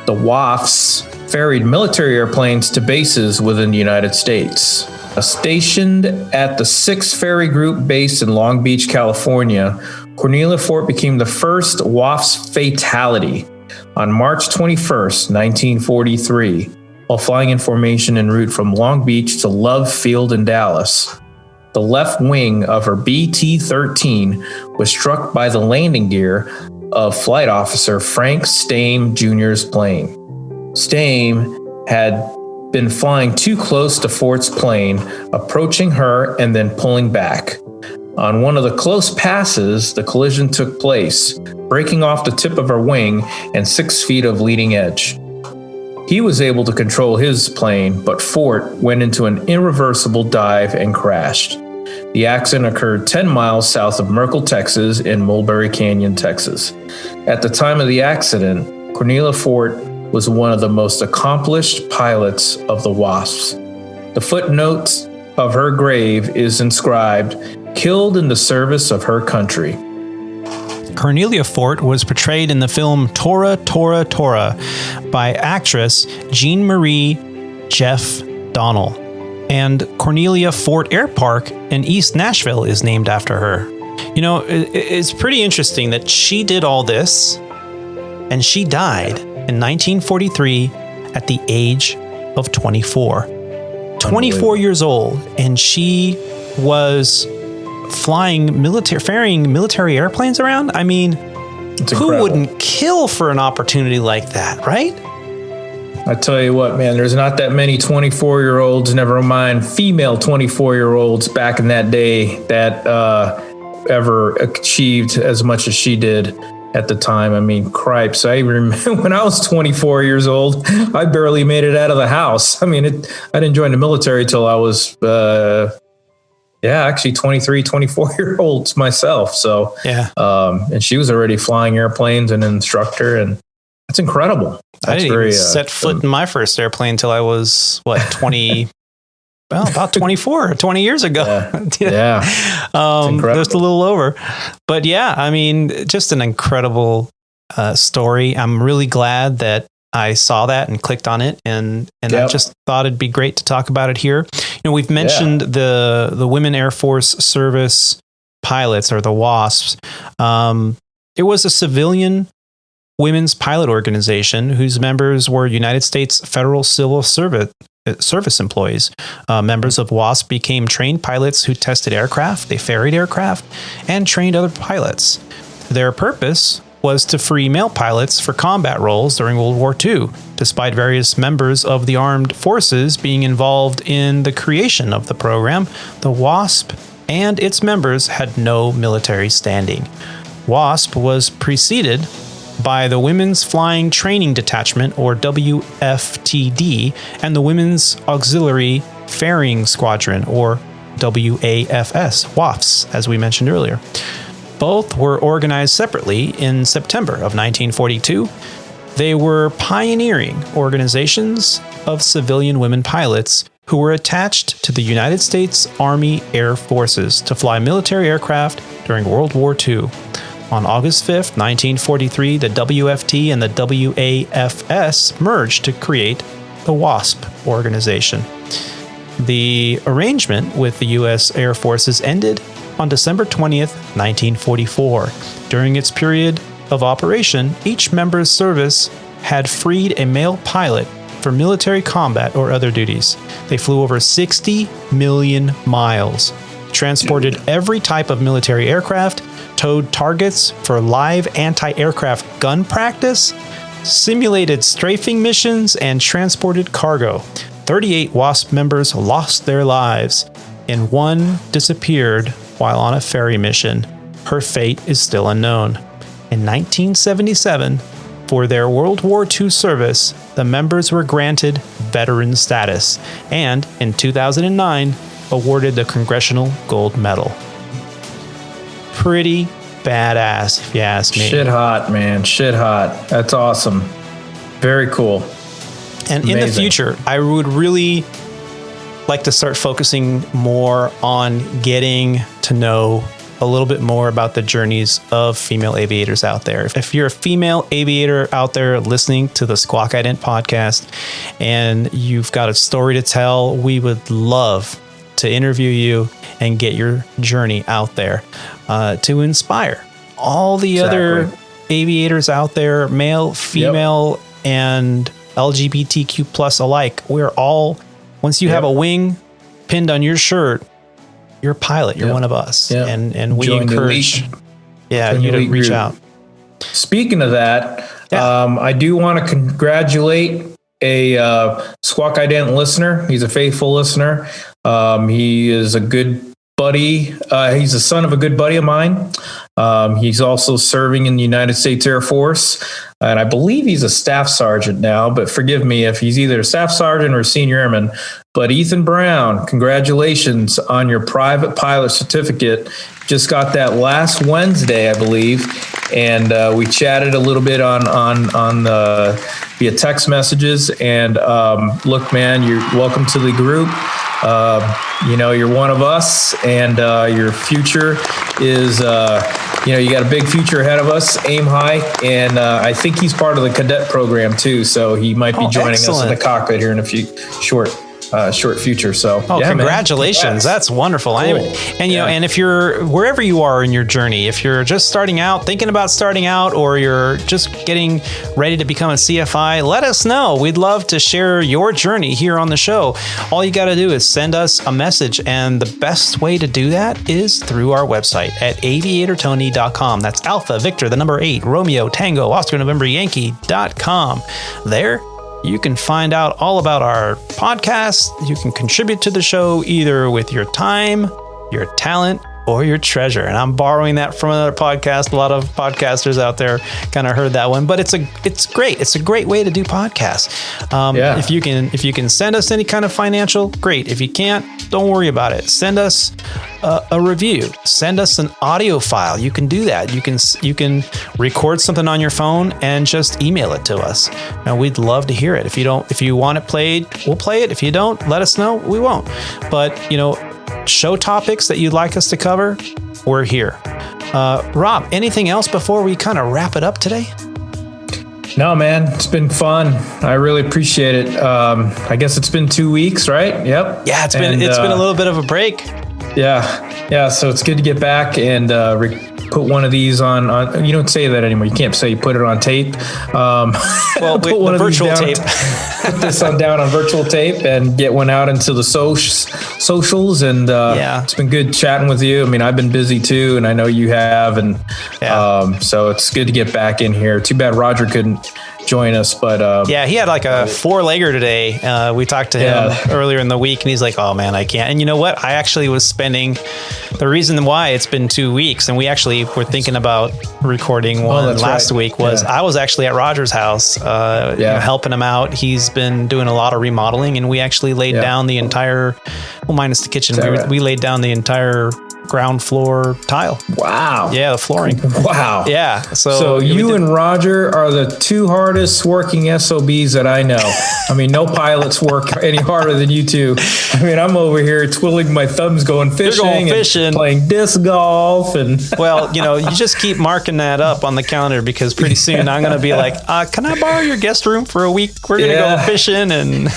The WAFs ferried military airplanes to bases within the United States. Stationed at the 6th Ferry Group based in Long Beach, California, Cornelia Fort became the first WAF's fatality on March 21st, 1943, while flying in formation en route from Long Beach to Love Field in Dallas. The left wing of her BT-13 was struck by the landing gear of Flight Officer Frank Stame Jr.'s plane. Stame had been flying too close to Fort's plane, approaching her and then pulling back. On one of the close passes, the collision took place, breaking off the tip of her wing and 6 feet of leading edge. He was able to control his plane, but Fort went into an irreversible dive and crashed. The accident occurred 10 miles south of Merkel, Texas, in Mulberry Canyon, Texas. At the time of the accident, Cornelia Fort was one of the most accomplished pilots of the WASPs. The footnote of her grave is inscribed, "Killed in the service of her country." Cornelia Fort was portrayed in the film Tora, Tora, Tora by actress Jean Marie Jeff Donnell. And Cornelia Fort Air Park in East Nashville is named after her. You know, it's pretty interesting that she did all this and she died in 1943 at the age of 24. 24 years old, and she was ferrying military airplanes around. I mean, who wouldn't kill for an opportunity like that, right? I tell you what, man, there's not that many 24-year-olds, never mind female 24-year-olds back in that day that ever achieved as much as she did. at the time. I mean, cripes. I remember when I was 24 years old, I barely made it out of the house. I mean, I didn't join the military till I was, actually 23, 24-year-olds myself. So, and she was already flying airplanes and an instructor, and that's incredible. I didn't even set foot in my first airplane till I was, 20, about 24, 20 years ago. Yeah. Just a little over. But yeah, I mean, just an incredible story. I'm really glad that I saw that and clicked on it, and I just thought it'd be great to talk about it here. You know, we've mentioned the Women Air Force Service pilots, or the WASPs. It was a civilian women's pilot organization whose members were United States Federal Civil Service employees. Members of WASP became trained pilots who tested aircraft, they ferried aircraft, and trained other pilots. Their purpose was to free male pilots for combat roles during World War II, despite various members of the armed forces being involved in the creation of the program. The WASP and its members had no military standing. WASP was preceded by the Women's Flying Training Detachment, or WFTD, and the Women's Auxiliary Ferrying Squadron, or WAFS, as we mentioned earlier. Both were organized separately in September of 1942. They were pioneering organizations of civilian women pilots who were attached to the United States Army Air Forces to fly military aircraft during World War II. On August 5th, 1943, the WFT and the WAFS merged to create the WASP organization. The arrangement with the U.S. Air Forces ended on December 20th, 1944. During its period of operation, each member's service had freed a male pilot for military combat or other duties. They flew over 60 million miles, transported every type of military aircraft, towed targets for live anti-aircraft gun practice, simulated strafing missions, and transported cargo. 38 WASP members lost their lives, and one disappeared while on a ferry mission. Her fate is still unknown. In 1977, for their World War II service, the members were granted veteran status, and in 2009, awarded the Congressional Gold Medal. Pretty badass, if you ask me. Shit hot, man. Shit hot. That's awesome. Very cool. And amazing. In the future, I would really like to start focusing more on getting to know a little bit more about the journeys of female aviators out there. If you're a female aviator out there listening to the Squawk Ident podcast and you've got a story to tell, we would love to interview you and get your journey out there to inspire all the other aviators out there, male, female, and LGBTQ plus alike. We're all, once you have a wing pinned on your shirt, you're a pilot. You're one of us. And we encourage you to reach out. Speaking of that, I do want to congratulate a Squawk Ident listener. He's a faithful listener. He is a good buddy. He's the son of a good buddy of mine. He's also serving in the United States Air Force. And I believe he's a staff sergeant now, but forgive me if he's either a staff sergeant or a senior airman. But Ethan Brown, congratulations on your private pilot certificate. Just got that last Wednesday, I believe. And we chatted a little bit on via text messages. And look, man, you're welcome to the group. You're one of us, and your future is, you got a big future ahead of us. Aim high. And I think he's part of the cadet program too. So he might be joining us in the cockpit here in a few short future. So, congratulations. Man. That's wonderful. Cool. And if you're wherever you are in your journey, if you're just starting out, thinking about starting out, or you're just getting ready to become a CFI, let us know. We'd love to share your journey here on the show. All you got to do is send us a message. And the best way to do that is through our website at aviatortony.com. That's Alpha Victor, the number 8, Romeo Tango, Oscar November Yankee.com. There, you can find out all about our podcast. You can contribute to the show either with your time, your talent, or your treasure. And I'm borrowing that from another podcast. A lot of podcasters out there kind of heard that one, but it's great. It's a great way to do podcasts. If you can send us any kind of financial, great. If you can't, don't worry about it. Send us a review. Send us an audio file. You can do that. You can record something on your phone and just email it to us. And we'd love to hear it. If you want it played, we'll play it. If you don't, let us know. We won't. But show topics that you'd like us to cover, we're here. Rob, anything else before we kind of wrap it up today? No, man, it's been fun. I really appreciate it. I guess it's been 2 weeks, right? Yep. Yeah, it's been a little bit of a break. Yeah. So it's good to get back and put one of these on. You don't say that anymore. You can't say you put it on tape. The virtual tape. Put this down on virtual tape and get one out into the socials. And it's been good chatting with you. I mean, I've been busy too, and I know you have. And so it's good to get back in here. Too bad Roger couldn't join us, but he had like a 4-legger today. We talked to him earlier in the week, and he's like, "Oh man, I can't." And you know what? I actually was spending the reason why it's been 2 weeks, and we actually were thinking about recording one last week. I was actually at Roger's house, helping him out. He's been doing a lot of remodeling, and we actually laid down the entire, minus the kitchen. We laid down the entire ground floor tile. Wow. Yeah, the flooring. Wow. Yeah. So you and Roger are the two hardest working SOBs that I know. I mean, no pilots work any harder than you two. I mean, I'm over here twiddling my thumbs going fishing and playing disc golf. And well, you just keep marking that up on the calendar, because pretty soon I'm going to be like, can I borrow your guest room for a week? We're going to go fishing. And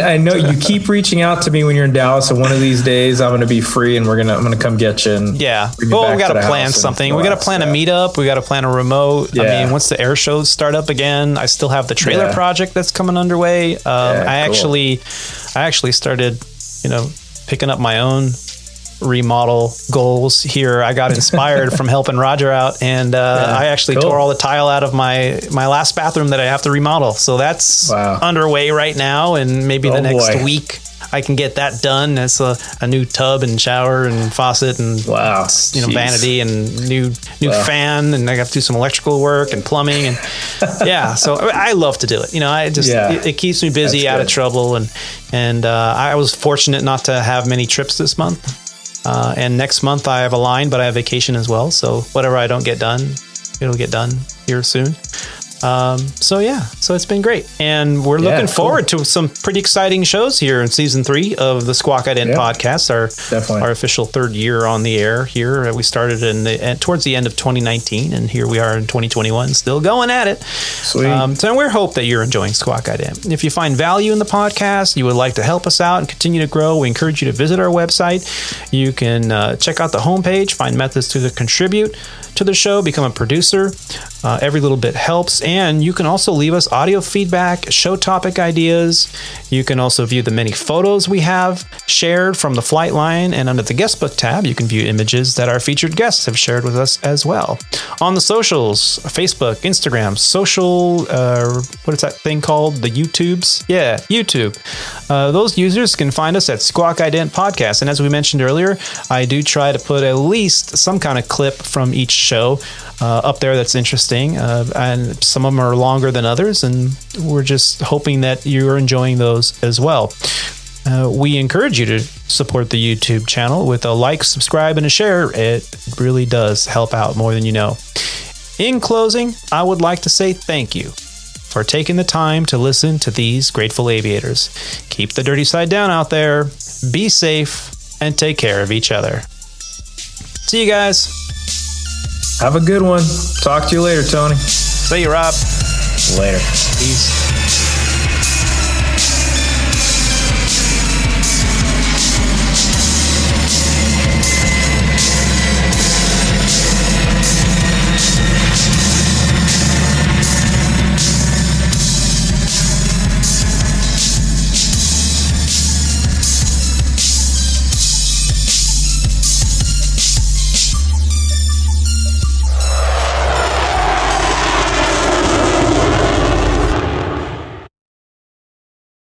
I know you keep reaching out to me when you're in Dallas, and one of these days I'm going to be free and I'm going to come get you. And we got to plan something. We got to plan a meetup. We got to plan a remote. I mean, once the air shows start up again, I still have the trailer project that's coming underway. I actually started, picking up my own remodel goals here. I got inspired from helping Roger out, and I actually tore all the tile out of my last bathroom that I have to remodel. So that's underway right now, and maybe the next week I can get that done. That's a new tub and shower and faucet and vanity and new fan, and I got to do some electrical work and plumbing, and so I love to do it. It keeps me busy, out of trouble, and I was fortunate not to have many trips this month. And next month I have a line, but I have vacation as well. So whatever I don't get done, it'll get done here soon. So it's been great, and we're looking forward to some pretty exciting shows here in season 3 of the Squawk Ident Podcast. Our official 3rd year on the air here. We started towards the end of 2019, and here we are in 2021, still going at it. Sweet. So we hope that you're enjoying Squawk Ident. If you find value in the podcast, you would like to help us out and continue to grow, we encourage you to visit our website. You can check out the homepage, find methods to contribute to the show, become a producer. Every little bit helps. And you can also leave us audio feedback, show topic ideas. You can also view the many photos we have shared from the flight line. And under the guest book tab, you can view images that our featured guests have shared with us as well. On the socials, Facebook, Instagram, social, what is that thing called? The YouTubes? Yeah, YouTube. Those users can find us at Squawk Ident Podcast. And as we mentioned earlier, I do try to put at least some kind of clip from each show up there that's interesting, and some of them are longer than others, and we're just hoping that you're enjoying those as well. We encourage you to support the YouTube channel with a like, subscribe, and a share. It really does help out more than you know. In closing, I would like to say thank you for taking the time to listen to these grateful aviators. Keep the dirty side down out there, be safe, and take care of each other. See you guys. Have a good one. Talk to you later, Tony. See you, Rob. Later. Peace.